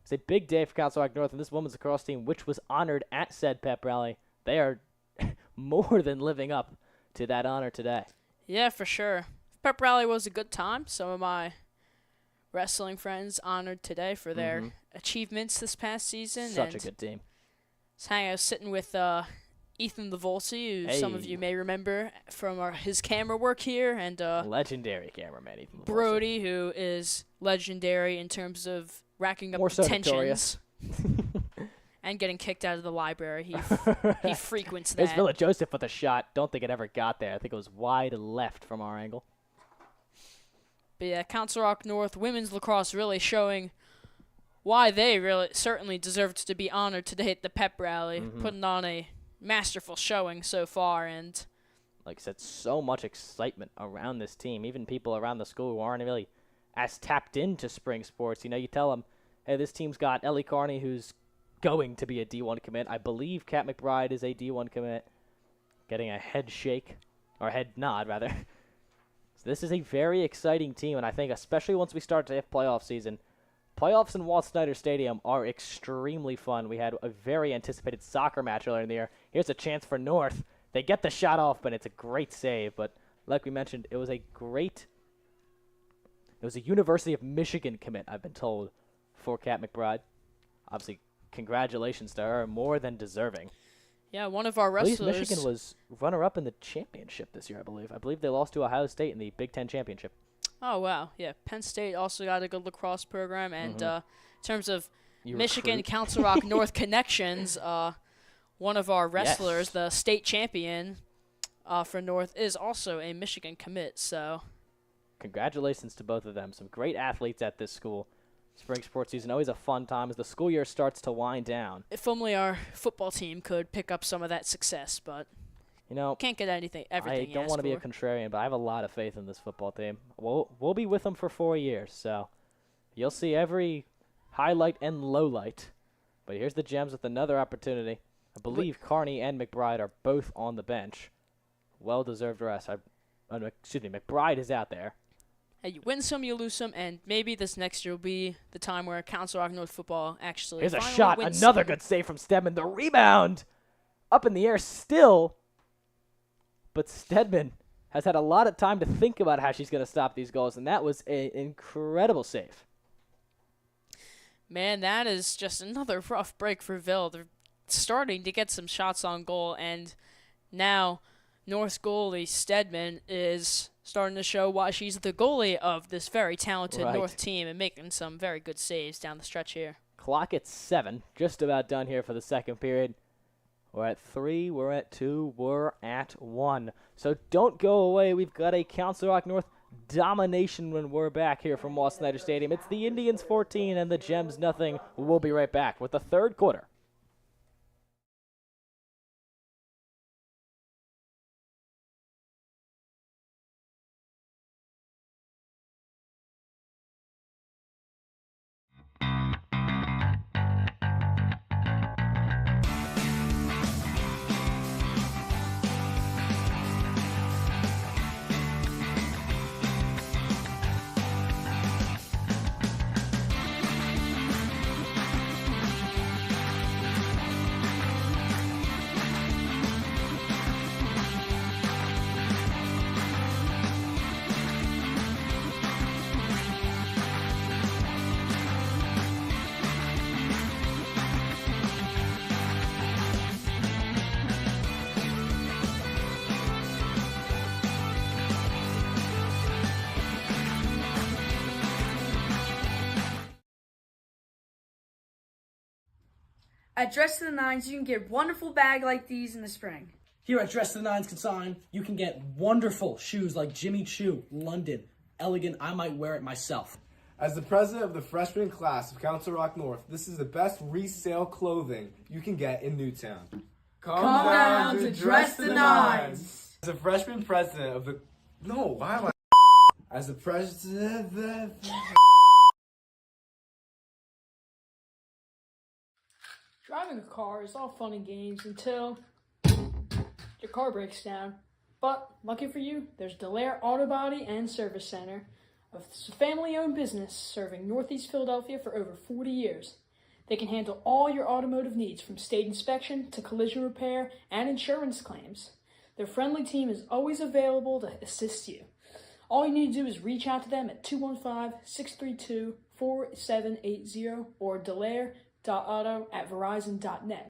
It's a big day for Council Rock North and this women's lacrosse team, which was honored at said pep rally. They are more than living up to that honor today. Yeah, for sure. Pep rally was a good time. Some of my wrestling friends honored today for their achievements this past season. Such a good team. I was sitting with Ethan Lavolsi, who some of you may remember from his camera work here, and legendary cameraman Ethan Lavolsi. Brody, who is legendary in terms of racking up detentions and getting kicked out of the library. He frequents that. There's Villa Joseph with a shot. Don't think it ever got there. I think it was wide left from our angle. But yeah, Council Rock North women's lacrosse really showing why they really certainly deserved to be honored today at the pep rally, putting on a masterful showing so far. And like I said, so much excitement around this team. Even people around the school who aren't really as tapped into spring sports. You know, you tell them, hey, this team's got Ellie Carney, who's going to be a D1 commit. I believe Kat McBride is a D1 commit. Getting a head shake, or head nod, rather. So this is a very exciting team, and I think especially once we start to have playoff season, playoffs in Walt Snyder Stadium are extremely fun. We had a very anticipated soccer match earlier in the year. Here's a chance for North. They get the shot off, but it's a great save. But like we mentioned, it was a University of Michigan commit, I've been told, for Kat McBride. Obviously, congratulations to her. More than deserving. Yeah, one of our wrestlers. I believe Michigan was runner-up in the championship this year, I believe. I believe they lost to Ohio State in the Big Ten championship. Oh, wow. Yeah, Penn State also got a good lacrosse program. And in terms of Michigan Council Rock North connections, one of our wrestlers, the state champion for North, is also a Michigan commit. So, congratulations to both of them. Some great athletes at this school. Spring sports season, always a fun time as the school year starts to wind down. If only our football team could pick up some of that success, but you know, can't get everything. I don't want to be a contrarian, but I have a lot of faith in this football team. We'll be with them for 4 years, so you'll see every highlight and low light. But here's the Gems with another opportunity. I believe Carney and McBride are both on the bench. Well-deserved rest. McBride is out there. Hey, you win some, you lose some, and maybe this next year will be the time where Council Rock North football actually Here's a shot. Another good save from Stedman. The rebound up in the air still. But Stedman has had a lot of time to think about how she's going to stop these goals, and that was an incredible save. Man, that is just another rough break for Ville. They're starting to get some shots on goal, and now North goalie Stedman is starting to show why she's the goalie of this very talented North team and making some very good saves down the stretch here. Clock at 7, just about done here for the second period. We're at 3, we're at 2, we're at 1. So don't go away. We've got a Council Rock North domination when we're back here from Walt Snyder Stadium. It's the Indians 14 and the Gems nothing. We'll be right back with the third quarter. At Dress to the Nines, you can get wonderful bag like these in the spring. Here at Dress to the Nines Consign, you can get wonderful shoes like Jimmy Choo, London, elegant. I might wear it myself. As the president of the freshman class of Council Rock North, this is the best resale clothing you can get in Newtown. Come down to Dress the Nines. As the freshman president of the... No, why am I... As the president. Driving a car is all fun and games until your car breaks down. But lucky for you, there's Delaire Auto Body and Service Center, a family-owned business serving Northeast Philadelphia for over 40 years. They can handle all your automotive needs from state inspection to collision repair and insurance claims. Their friendly team is always available to assist you. All you need to do is reach out to them at 215-632-4780 or delaire.auto@verizon.net.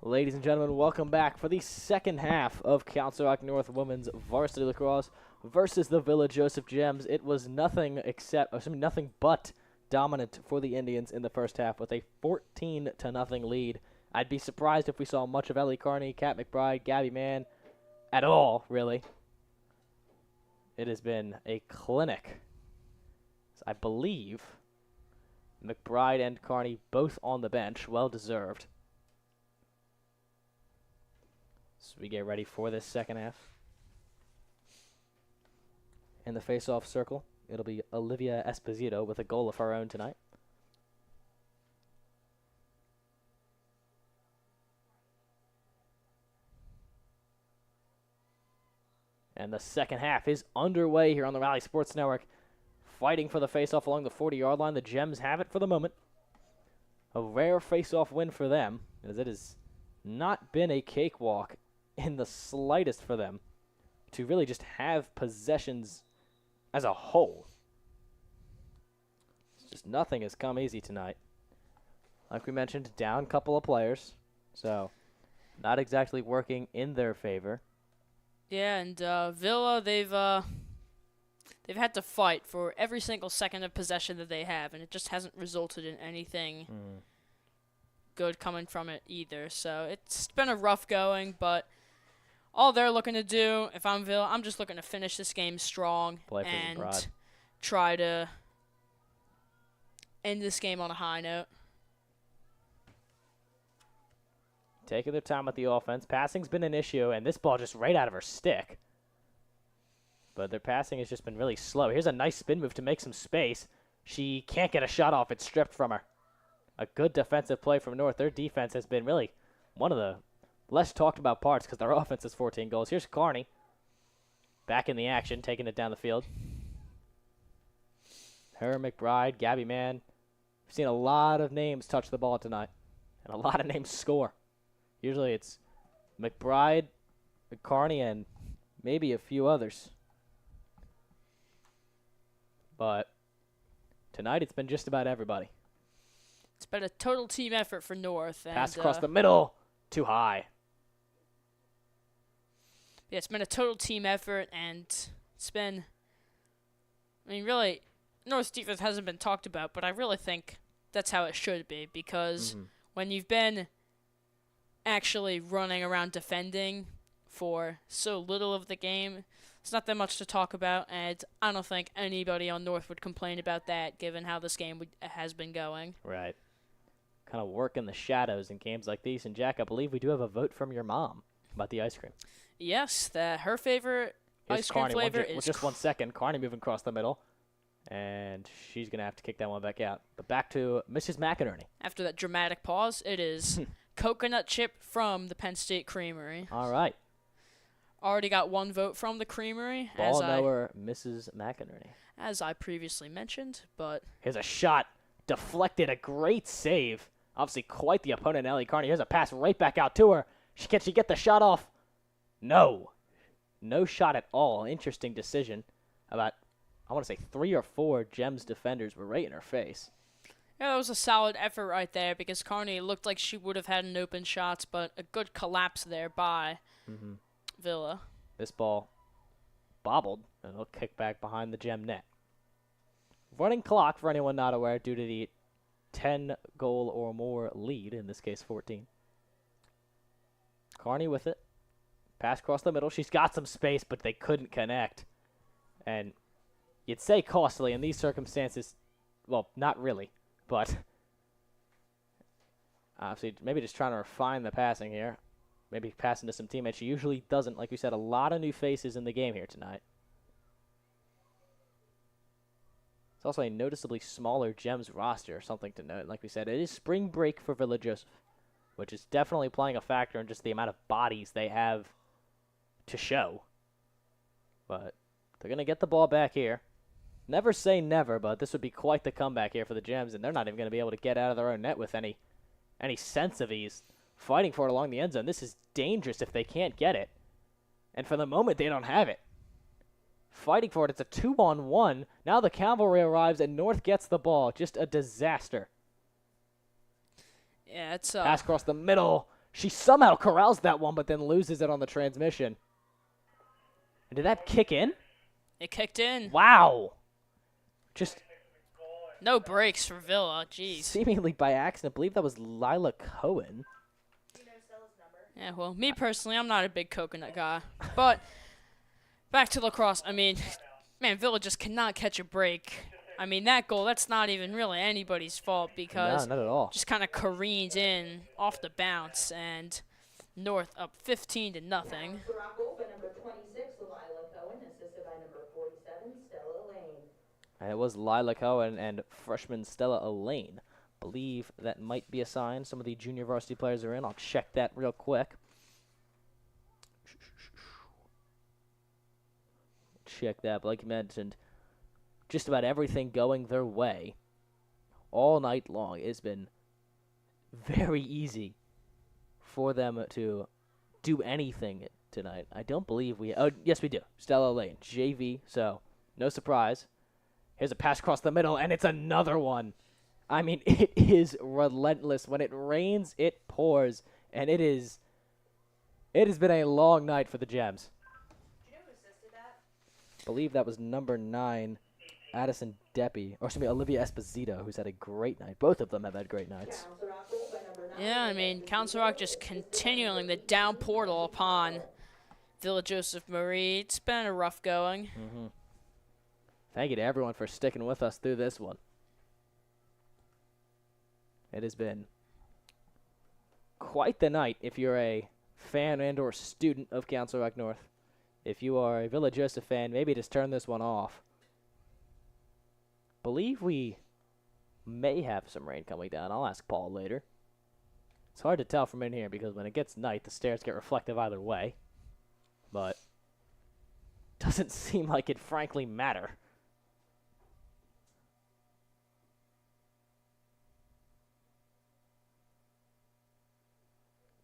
Ladies and gentlemen, welcome back for the second half of Council Rock North Women's Varsity Lacrosse versus the Villa Joseph Gems. It was nothing but dominant for the Indians in the first half with a 14-0 lead. I'd be surprised if we saw much of Ellie Carney, Kat McBride, Gabby Mann at all, really. It has been a clinic. I believe McBride and Carney both on the bench, well deserved. So we get ready for this second half. In the face-off circle, it'll be Olivia Esposito with a goal of her own tonight. And the second half is underway here on the Rally Sports Network. Fighting for the face-off along the 40-yard line. The Gems have it for the moment. A rare face-off win for them, as it has not been a cakewalk in the slightest for them to really just have possessions as a whole. It's just nothing has come easy tonight. Like we mentioned, down a couple of players, so not exactly working in their favor. Yeah, and Villa, they've had to fight for every single second of possession that they have, and it just hasn't resulted in anything good coming from it either. So it's been a rough going, but all they're looking to do, if I'm Villa, I'm just looking to finish this game strong and try to end this game on a high note. Taking their time with the offense. Passing's been an issue, and this ball just right out of her stick. But their passing has just been really slow. Here's a nice spin move to make some space. She can't get a shot off. It's stripped from her. A good defensive play from North. Their defense has been really one of the less talked about parts because their offense is 14 goals. Here's Carney. Back in the action, taking it down the field. Her, McBride, Gabby Mann. We've seen a lot of names touch the ball tonight. And a lot of names score. Usually it's McBride, Carney, and maybe a few others. But tonight it's been just about everybody. It's been a total team effort for North. Pass across the middle. Too high. Yeah, it's been a total team effort, and it's been, I mean, really, North's defense hasn't been talked about, but I really think that's how it should be, because when you've been actually running around defending for so little of the game, it's not that much to talk about, and I don't think anybody on North would complain about that, given how this game has been going. Right. Kind of work in the shadows in games like these. And, Jack, I believe we do have a vote from your mom about the ice cream. Yes, that her favorite ice cream flavor is... Just 1 second. Carney moving across the middle. And she's going to have to kick that one back out. But back to Mrs. McInerney. After that dramatic pause, it is coconut chip from the Penn State Creamery. All right. Already got one vote from the Creamery. Ball knower, Mrs. McInerney. As I previously mentioned, but... Here's a shot. Deflected. A great save. Obviously quite the opponent, Ellie Carney. Here's a pass right back out to her. Can she get the shot off? No. No shot at all. Interesting decision. About, I want to say, 3 or 4 Jems defenders were right in her face. Yeah, that was a solid effort right there because Carney looked like she would have had an open shots, but a good collapse there by Villa. This ball bobbled, and it'll kick back behind the Gem net. Running clock, for anyone not aware, due to the 10-goal or more lead, in this case 14. Carney with it. Pass across the middle. She's got some space, but they couldn't connect. And you'd say costly in these circumstances. Well, not really, but obviously maybe just trying to refine the passing here. Maybe passing to some teammates. She usually doesn't. Like we said, a lot of new faces in the game here tonight. It's also a noticeably smaller Gems roster, something to note. Like we said, it is spring break for Villa Joseph, which is definitely playing a factor in just the amount of bodies they have to show. But they're going to get the ball back here. Never say never, but this would be quite the comeback here for the Gems, and they're not even going to be able to get out of their own net with any sense of ease. Fighting for it along the end zone. This is dangerous if they can't get it. And for the moment, they don't have it. Fighting for it. It's a 2-on-1. Now the cavalry arrives, and North gets the ball. Just a disaster. Yeah, it's pass across the middle. She somehow corrals that one, but then loses it on the transmission. And did that kick in? It kicked in. Wow. Just no breaks for Villa. Jeez. Seemingly by accident. I believe that was Lila Cohen. Yeah, well, me personally, I'm not a big coconut guy. But back to lacrosse. I mean, man, Villa just cannot catch a break. I mean, that goal, that's not even really anybody's fault because no, not at all. Just kind of careened in off the bounce, and North up 15-0. And it was Lila Cohen and freshman Stella Elaine. Believe that might be a sign some of the junior varsity players are in. I'll check that real quick. Check that. But like you mentioned, just about everything going their way all night long. It's been very easy for them to do anything tonight. I don't believe we... Oh, yes, we do. Stella Elaine, JV, so no surprise. Here's a pass across the middle, and it's another one. I mean, it is relentless. When it rains, it pours, and it has been a long night for the Gems. Do you know who assisted that? I believe that was number 9, Addison Deppie, or excuse me, Olivia Esposito, who's had a great night. Both of them have had great nights. Yeah, I mean, Council Rock just continuing the down portal upon Villa Joseph Marie. It's been a rough going. Thank you to everyone for sticking with us through this one. It has been quite the night if you're a fan and or student of Council Rock North. If you are a Villa Joseph fan, maybe just turn this one off. Believe we may have some rain coming down. I'll ask Paul later. It's hard to tell from in here because when it gets night, the stairs get reflective either way. But doesn't seem like it frankly matter.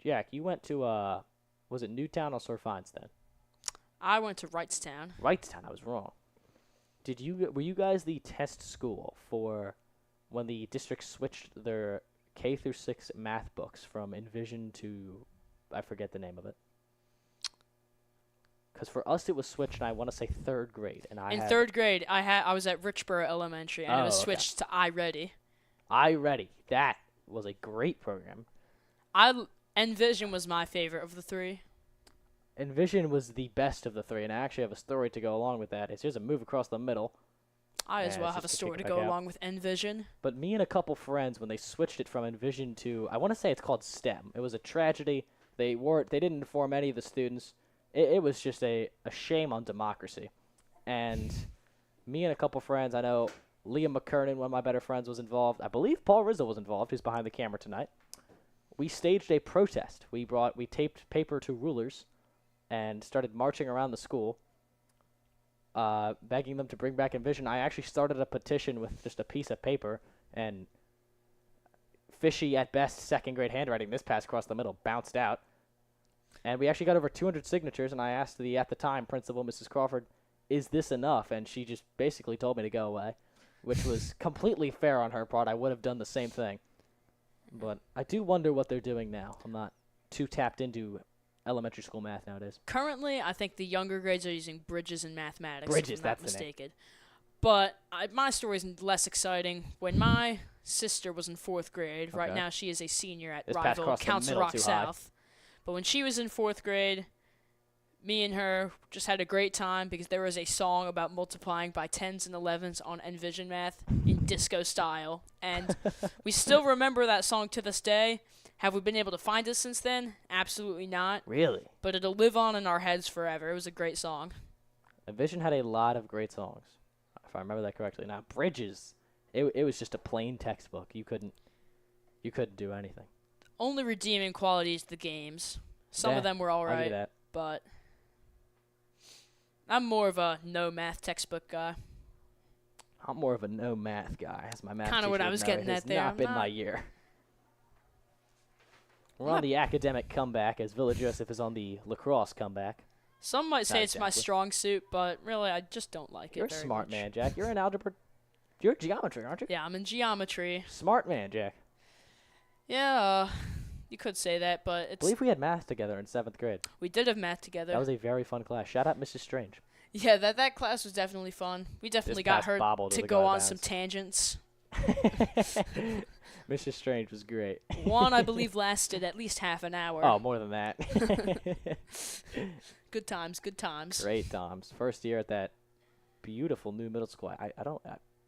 Jack, you went to, was it Newtown or Sir Feinstein? I went to Wrightstown. Wrightstown, I was wrong. Were you guys the test school for when the district switched their K through 6 math books from Envision to, I forget the name of it. Because for us it was switched, and I want to say 3rd grade, and in 3rd grade, I was at Richborough Elementary, and it was switched to iReady. iReady, that was a great program. Envision was my favorite of the 3. Envision was the best of the 3, and I actually have a story to go along with that. Here's a move across the middle. I as well have a story to go along with Envision. But me and a couple friends, when they switched it from Envision to, I want to say it's called STEM. It was a tragedy. They didn't inform any of the students. It was just a shame on democracy. And me and a couple friends, I know Liam McInerney, one of my better friends, was involved. I believe Paul Rizza was involved, who's behind the camera tonight. We staged a protest. We taped paper to rulers and started marching around the school, begging them to bring back Envision. I actually started a petition with just a piece of paper, and fishy at best 2nd grade handwriting, this pass across the middle bounced out. And we actually got over 200 signatures, and I asked the, at the time, principal, Mrs. Crawford, is this enough? And she just basically told me to go away, which was completely fair on her part. I would have done the same thing. But I do wonder what they're doing now. I'm not too tapped into elementary school math nowadays. Currently, I think the younger grades are using Bridges in mathematics. Bridges, if I'm not that's the name. mistaken. But my story is less exciting. When my sister was in 4th grade, right now she is a senior at rival Council Rock South. But when she was in 4th grade, me and her just had a great time because there was a song about multiplying by 10s and 11s on Envision Math in disco style. And we still remember that song to this day. Have we been able to find it since then? Absolutely not. Really? But it'll live on in our heads forever. It was a great song. Envision had a lot of great songs, if I remember that correctly. Now, Bridges, it was just a plain textbook. You couldn't do anything. Only redeeming qualities the games. Some of them were all I'll give right, you that. but I'm more of a no math textbook guy. I'm more of a no math guy. As my math Kind of what I teacher was would know, getting it has at there. not been my year. We're on the academic comeback as Villa Joseph is on the lacrosse comeback. Some might say Not it's my exactly. strong suit, but really I just don't like You're it a very smart much. man, Jack. You're in algebra. You're geometry, aren't you? Yeah, I'm in geometry. Smart man, Jack. Yeah, you could say that, but I it's believe we had math together in 7th grade. we did have math together. That was a very fun class. Shout out Mrs. Strange. Yeah, that class was definitely fun. We definitely got pass her bobbled to with a go guy on bounce. some tangents. Mrs. Strange was great. One, I believe, lasted at least half an hour. Oh, more than that. Good times, good times. Great times. First year at that beautiful new middle school.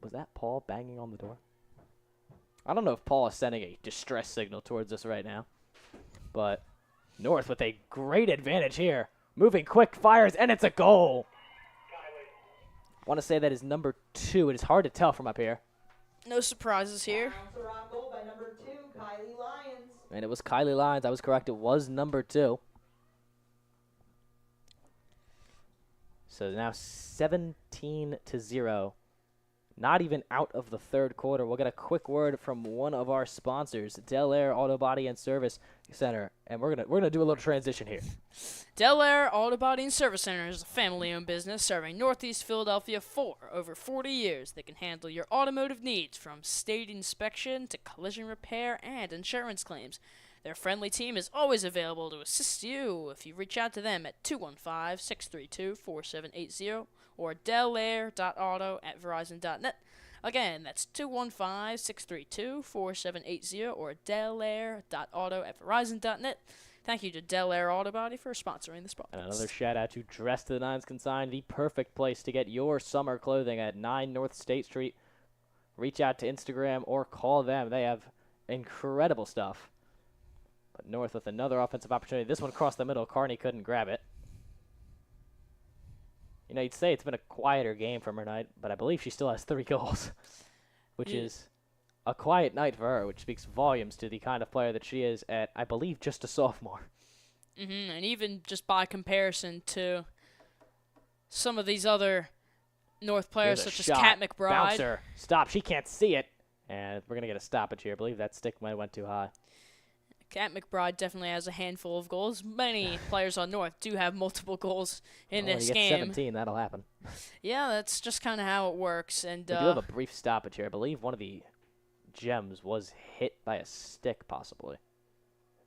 Was that Paul banging on the door? I don't know if Paul is sending a distress signal towards us right now. But North with a great advantage here. Moving quick, fires, and it's a goal. I want to say that is number 2. It is hard to tell from up here. No surprises here. Council Rock goal by number 2, Kylie Lyons. And it was Kylie Lyons. I was correct. It was number 2. So now 17-0. Not even out of the 3rd quarter. We'll get a quick word from one of our sponsors, Del Air Auto Body and Service Center, and we're gonna do a little transition here. Del Air Auto Body and Service Center is a family-owned business serving Northeast Philadelphia for over 40 years. They can handle your automotive needs from state inspection to collision repair and insurance claims. Their friendly team is always available to assist you if you reach out to them at 215-632-4780 or delair.auto@verizon.net. Again, that's 215-632-4780 or delaire.auto@verizon.net. Thank you to Delaire Auto Body for sponsoring this podcast. And another shout out to Dress to the Nines Consign, the perfect place to get your summer clothing at 9 North State Street. Reach out to Instagram or call them. They have incredible stuff. But North with another offensive opportunity. This one crossed the middle. Carney couldn't grab it. You know, you'd say it's been a quieter game from her night, but I believe she still has 3 goals, which is a quiet night for her, which speaks volumes to the kind of player that she is at, I believe, just a sophomore. And even just by comparison to some of these other North players, such as Kat McBride. Bouncer. Stop. She can't see it. And we're going to get a stoppage here. I believe that stick might have went too high. Kat McBride definitely has a handful of goals. Many players on North do have multiple goals in this you get game. 17, that'll happen. Yeah, that's just kind of how it works. And we do have a brief stoppage here. I believe one of the Gems was hit by a stick, possibly.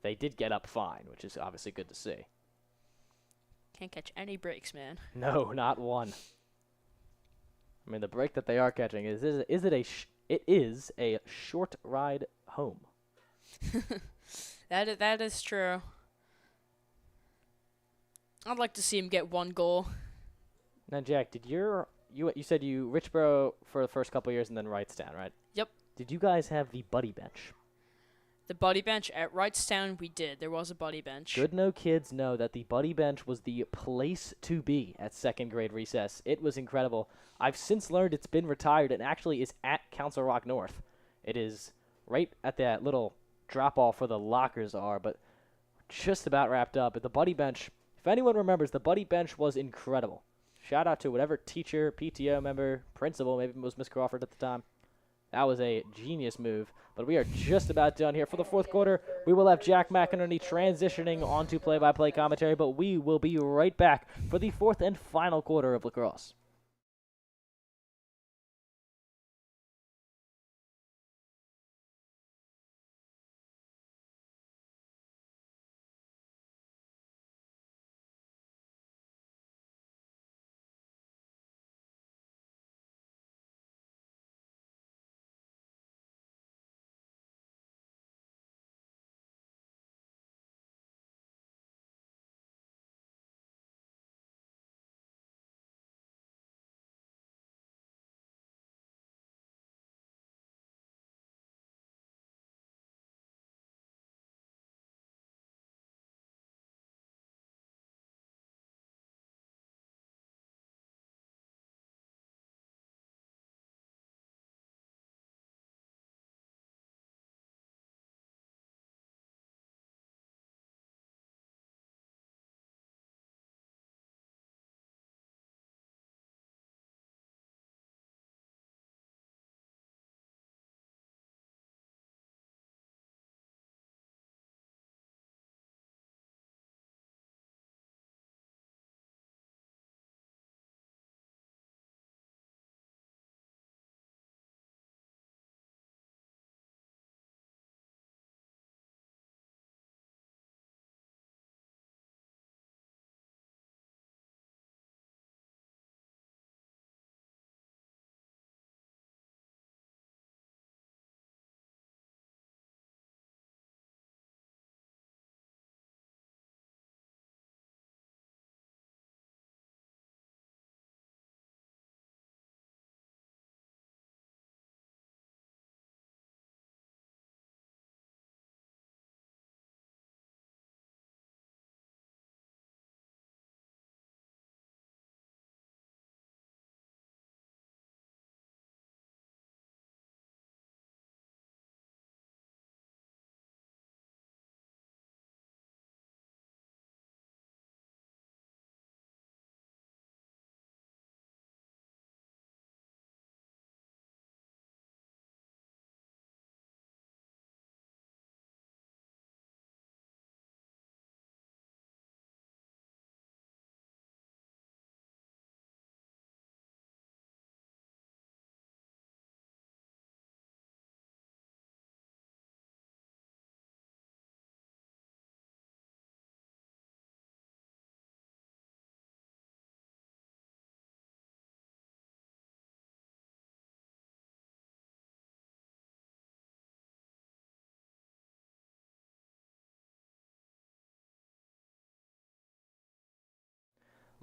They did get up fine, which is obviously good to see. Can't catch any breaks, man. No, not one. I mean, the break that they are catching it is a short ride home. That is true. I'd like to see him get 1 goal. Now, Jack, you said you Richboro for the first couple years and then Wrightstown, right? Yep. Did you guys have the buddy bench? The buddy bench at Wrightstown, we did. There was a buddy bench. Good No Kids know that the buddy bench was the place to be at second grade recess. It was incredible. I've since learned it's been retired and actually is at Council Rock North. It is right at that little drop-off where the lockers are, but just about wrapped up. But the buddy bench, if anyone remembers, the buddy bench was incredible. Shout out to whatever teacher, PTO member, principal, maybe it was Miss Crawford at the time. That was a genius move. But we are just about done here for the fourth quarter. We will have Jack McInerney transitioning onto play-by-play commentary, but we will be right back for the fourth and final quarter of lacrosse.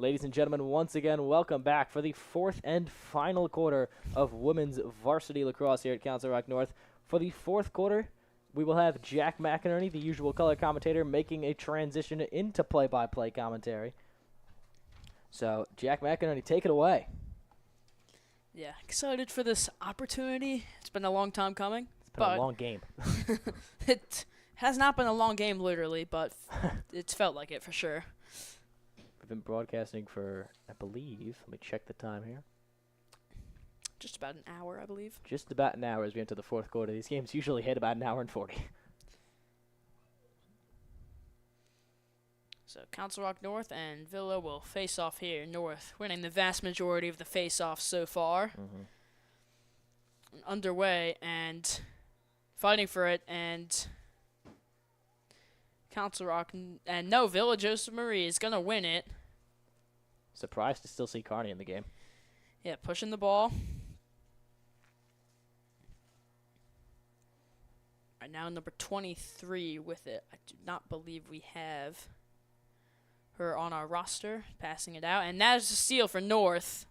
Ladies and gentlemen, once again, welcome back for the fourth and final quarter of women's varsity lacrosse here at Council Rock North. For the fourth quarter, we will have Jack McInerney, the usual color commentator, making a transition into play-by-play commentary. So, Jack McInerney, take it away. Yeah, excited for this opportunity. It's been a long time coming. It's been a long game. It has not been a long game, literally, but it's felt like it for sure. We've been broadcasting for, I believe, let me check the time here. Just about an hour, I believe. Just about an hour as we enter the fourth quarter. These games usually hit about an hour and 40. So Council Rock North and Villa will face off here. North winning the vast majority of the face-offs so far. Underway and fighting for it, and Council Rock and no, Villa Joseph Marie is going to win it. Surprised to still see Carney in the game. Yeah, pushing the ball. Right now, number 23 with it. I do not believe we have her on our roster, passing it out. And that is a steal for North.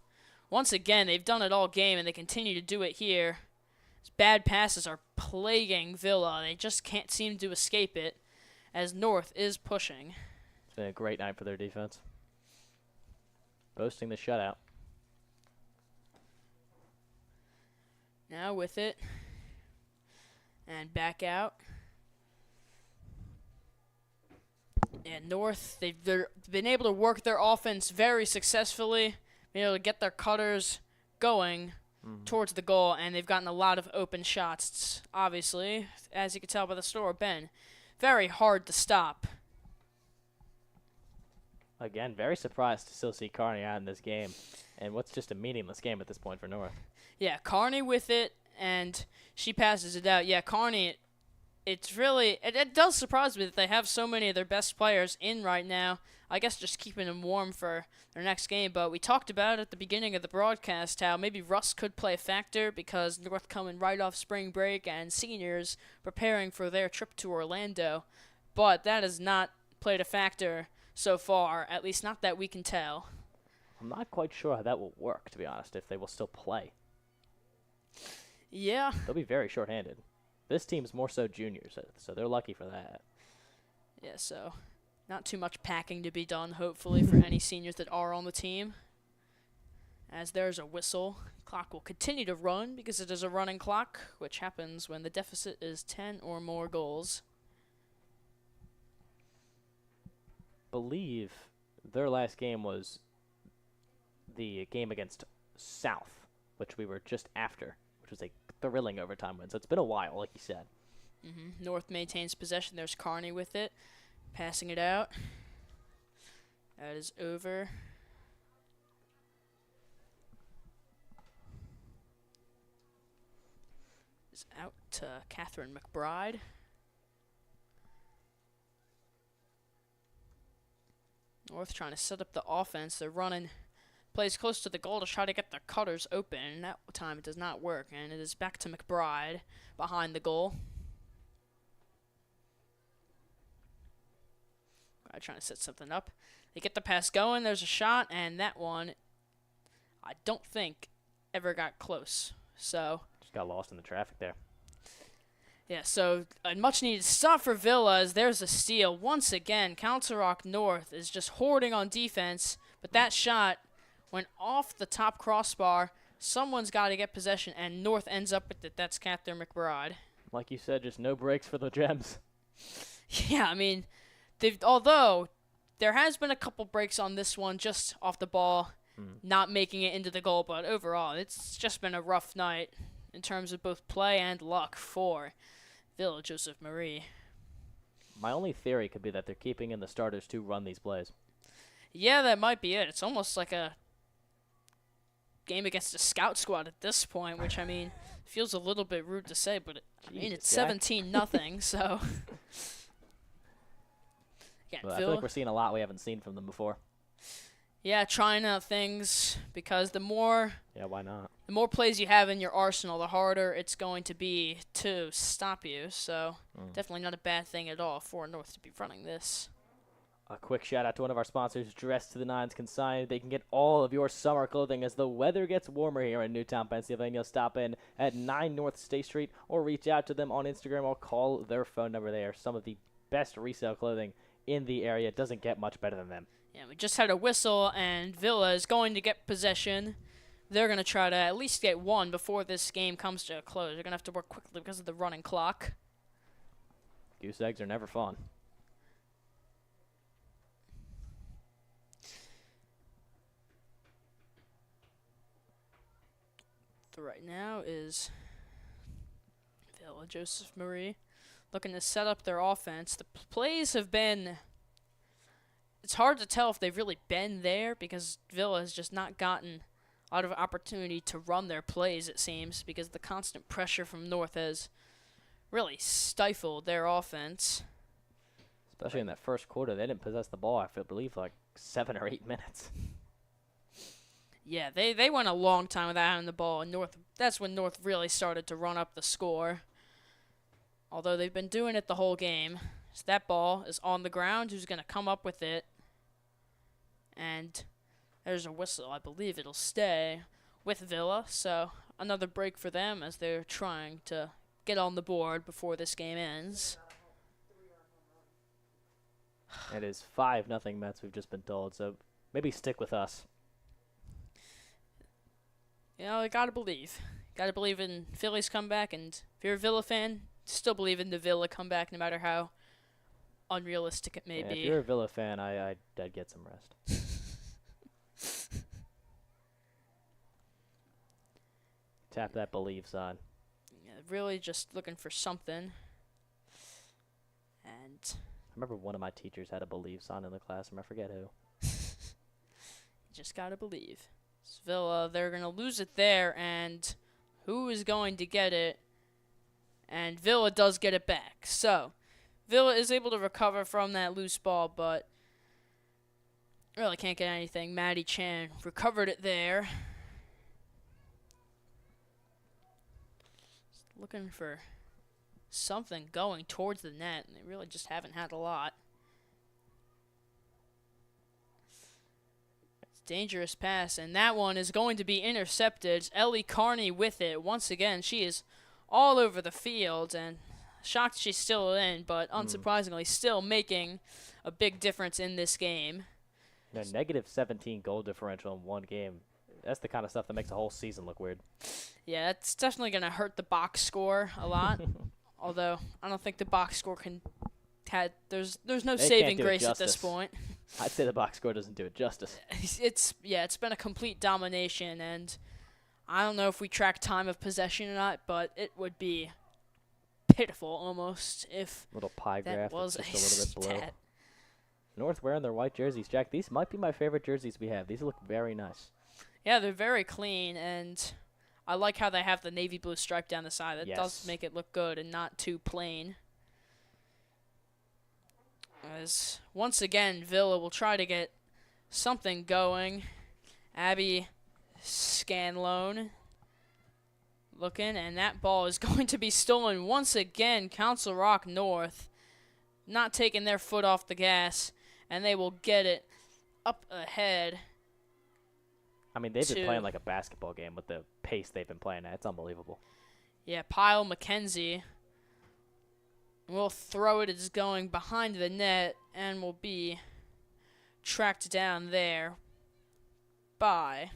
Once again, they've done it all game, and they continue to do it here. These bad passes are plaguing Villa. They just can't seem to escape it, as North is pushing. It's been a great night for their defense. Boasting the shutout. Now with it. And back out. And North, they've been able to work their offense very successfully. Been able to get their cutters going towards the goal, and they've gotten a lot of open shots. It's obviously, as you can tell by the score, been very hard to stop. Again, very surprised to still see Carney out in this game. And what's just a meaningless game at this point for North. Yeah, Carney with it, and she passes it out. Yeah, Carney, it's really, it does surprise me that they have so many of their best players in right now. I guess just keeping them warm for their next game. But we talked about at the beginning of the broadcast how maybe rust could play a factor because North coming right off spring break and seniors preparing for their trip to Orlando. But that has not played a factor so far, at least not that we can tell. I'm not quite sure how that will work, to be honest, if they will still play. Yeah. They'll be very short-handed. This team's more so juniors, so they're lucky for that. Yeah, so not too much packing to be done, hopefully, for any seniors that are on the team. As there's a whistle, clock will continue to run because it is a running clock, which happens when the deficit is 10 or more goals. Believe their last game was the game against South, which we were just after, which was a thrilling overtime win. So it's been a while, like you said. North maintains possession. There's Carney with it, passing it out. That is over. It's out to Catherine McBride. North trying to set up the offense. They're running plays close to the goal to try to get their cutters open. And that time it does not work. And it is back to McBride behind the goal. Trying to set something up. They get the pass going. There's a shot. And that one, I don't think, ever got close. So Just got lost in the traffic there. yeah, so a much-needed stop for Villa as there's a steal. Once again, Council Rock North is just hoarding on defense, but that shot went off the top crossbar. Someone's got to get possession, and North ends up with it. That's Catherine McBride. Like you said, just no breaks for the Jems. Yeah, I mean, although there has been a couple breaks on this one just off the ball, not making it into the goal, but overall, it's just been a rough night in terms of both play and luck for Villa Joseph Marie. My only theory could be that they're keeping in the starters to run these plays. Yeah, that might be it. It's almost like a game against a scout squad at this point, which, I mean, feels a little bit rude to say, but it's 17-0, so. Again, But I feel like we're seeing a lot we haven't seen from them before. Yeah, trying out things because the more why not? The more plays you have in your arsenal, the harder it's going to be to stop you. So definitely not a bad thing at all for North to be running this. A quick shout out to one of our sponsors, Dress to the Nines Consign. They can get all of your summer clothing as the weather gets warmer here in Newtown, Pennsylvania. Stop in at 9 North State Street or reach out to them on Instagram or call their phone number. They are some of the best resale clothing in the area. It doesn't get much better than them. Yeah, we just had a whistle, and Villa is going to get possession. They're going to try to at least get one before this game comes to a close. They're going to have to work quickly because of the running clock. Goose eggs are never fun. Right now is Villa Joseph Marie looking to set up their offense. The plays have been, it's hard to tell if they've really been there because Villa has just not gotten a lot of opportunity to run their plays, it seems, because the constant pressure from North has really stifled their offense. Especially in that first quarter, they didn't possess the ball, I believe, for like 7 or 8 minutes. Yeah, they went a long time without having the ball, and that's when North really started to run up the score. Although they've been doing it the whole game. So that ball is on the ground. Who's going to come up with it? And there's a whistle. I believe it'll stay with Villa. So another break for them as they're trying to get on the board before this game ends. It is 5-0 Mets, we've just been told. So maybe stick with us. You know, I gotta believe. Gotta believe in Philly's comeback, and if you're a Villa fan, still believe in the Villa comeback, no matter how unrealistic it may be. If you're a Villa fan, I'd get some rest. Tap that believe sign. Yeah, really just looking for something. And I remember one of my teachers had a believe sign in the classroom. I forget who. you just gotta believe. Villa, they're going to lose it there, and who is going to get it? And Villa does get it back. So, Villa is able to recover from that loose ball, but really can't get anything. Maddie Chan recovered it there. Just looking for something going towards the net, and they really just haven't had a lot. Dangerous pass, and that one is going to be intercepted. Ellie Carney with it. Once again, she is all over the field, and shocked she's still in, but unsurprisingly still making a big difference in this game. You know, negative 17 goal differential in one game. That's the kind of stuff that makes a whole season look weird. Yeah, that's definitely going to hurt the box score a lot. Although, I don't think the box score can... There's no saving grace at this point. I'd say the box score doesn't do it justice. It's been a complete domination, and I don't know if we track time of possession or not, but it would be pitiful almost if little pie that graph was just a little bit below. stat. North wearing their white jerseys. Jack, these might be my favorite jerseys we have. These look very nice. Yeah, they're very clean, and I like how they have the navy blue stripe down the side. That Yes. does make it look good and not too plain. As once again, Villa will try to get something going. Abby Scanlone looking, and that ball is going to be stolen once again. Council Rock North not taking their foot off the gas, and they will get it up ahead. I mean, they've been playing like a basketball game with the pace they've been playing at. It's unbelievable. Yeah, Pyle McKenzie will throw it. It's going behind the net and will be tracked down there by,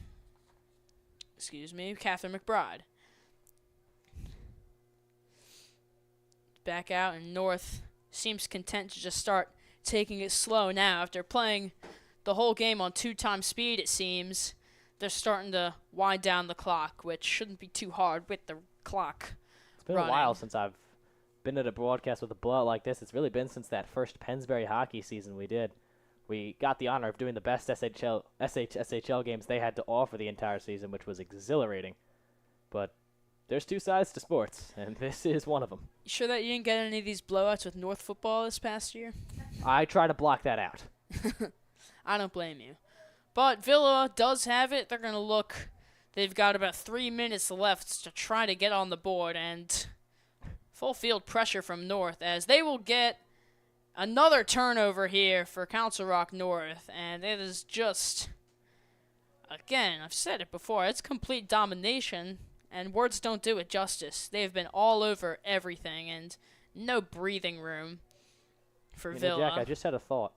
Catherine McBride. Back out, and North seems content to just start taking it slow now. After playing the whole game on 2x speed, it seems, they're starting to wind down the clock, which shouldn't be too hard with the clock. It's been a while since I've been at a broadcast with a blowout like this. It's really been since that first Pennsbury hockey season we did. We got the honor of doing the best SHL games they had to offer the entire season, which was exhilarating. But there's two sides to sports, and this is one of them. You sure that you didn't get any of these blowouts with North football this past year? I try to block that out. I don't blame you. But Villa does have it. They're going to look. They've got about 3 minutes left to try to get on the board, and full field pressure from North as they will get another turnover here for Council Rock North, and it is just, again, I've said it before, it's complete domination, and words don't do it justice. They've been all over everything, and no breathing room for Villa. Jack, I just had a thought.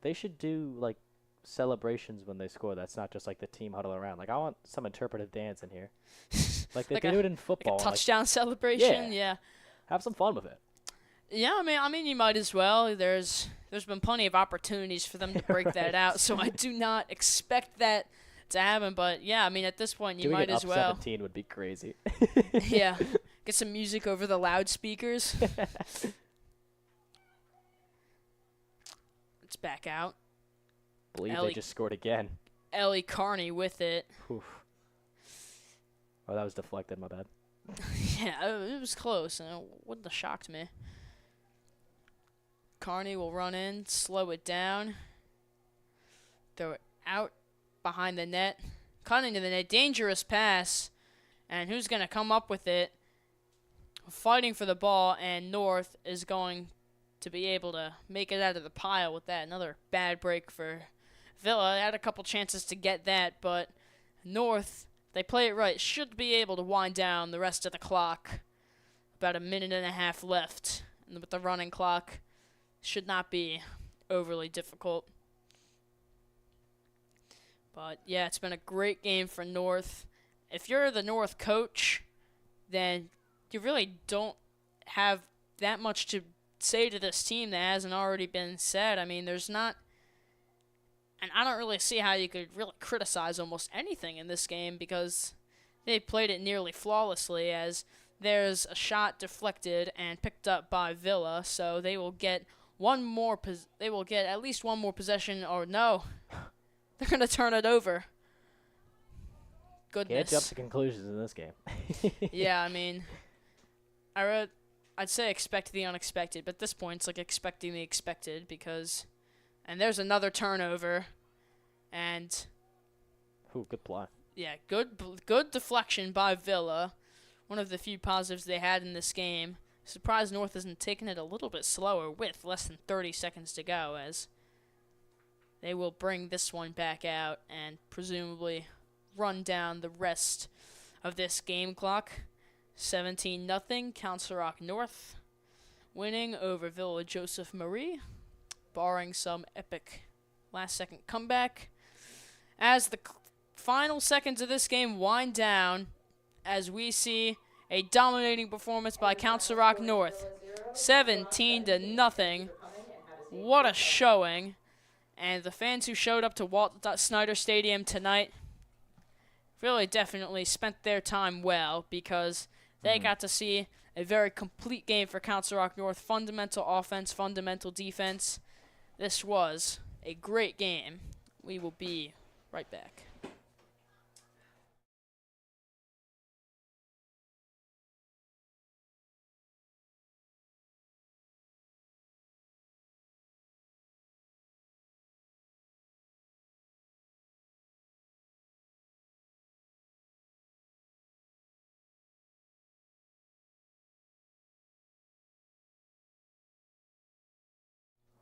They should do, like, celebrations when they score. That's not just, like, the team huddle around. Like, I want some interpretive dance in here. Like, they do it in football. Like a touchdown celebration? Yeah. Have some fun with it. Yeah, I mean, you might as well. There's been plenty of opportunities for them to break that out, so I do not expect that to happen. But yeah, I mean, at this point, you might as well. 17 would be crazy. Yeah, get some music over the loudspeakers. It's back out. Believe they just scored again. Ellie Carney with it. Oof. Oh, that was deflected. My bad. Yeah, it was close, and it wouldn't have shocked me. Carney will run in, slow it down, throw it out behind the net, cut into the net, dangerous pass, and who's going to come up with it? Fighting for the ball, and North is going to be able to make it out of the pile with that. Another bad break for Villa. Had a couple chances to get that, but North, they play it right, should be able to wind down the rest of the clock. About a minute and a half left, and with the running clock, should not be overly difficult. But yeah, it's been a great game for North. If you're the North coach, then you really don't have that much to say to this team that hasn't already been said. I mean, there's not, and I don't really see how you could really criticize almost anything in this game because they played it nearly flawlessly, as there's a shot deflected and picked up by Villa, so they will get at least one more possession, or no, they're going to turn it over. Goodness. Can't jump to conclusions in this game. Yeah, I mean, I'd say expect the unexpected, but at this point it's like expecting the expected and there's another turnover, and good play. Yeah, good deflection by Villa. One of the few positives they had in this game. Surprised North isn't taking it a little bit slower with less than 30 seconds to go, as they will bring this one back out and presumably run down the rest of this game clock. 17-0, Council Rock North winning over Villa Joseph Marie, barring some epic last-second comeback. As the final seconds of this game wind down, as we see a dominating performance by Council Rock North, 17-0. What a showing! And the fans who showed up to Walt Snyder Stadium tonight really definitely spent their time well, because they got to see a very complete game for Council Rock North. Fundamental offense, fundamental defense. This was a great game. We will be right back.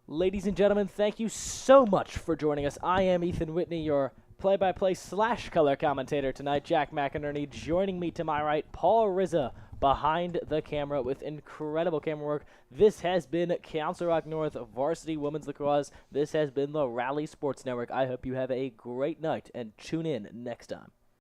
Ladies and gentlemen, thank you so much for joining us. I am Ethan Whitney, your play-by-play / color commentator tonight. Jack McInerney joining me to my right. Paul Rizza behind the camera with incredible camera work. This has been Council Rock North Varsity Women's Lacrosse. This has been the Rally Sports Network. I hope you have a great night and tune in next time.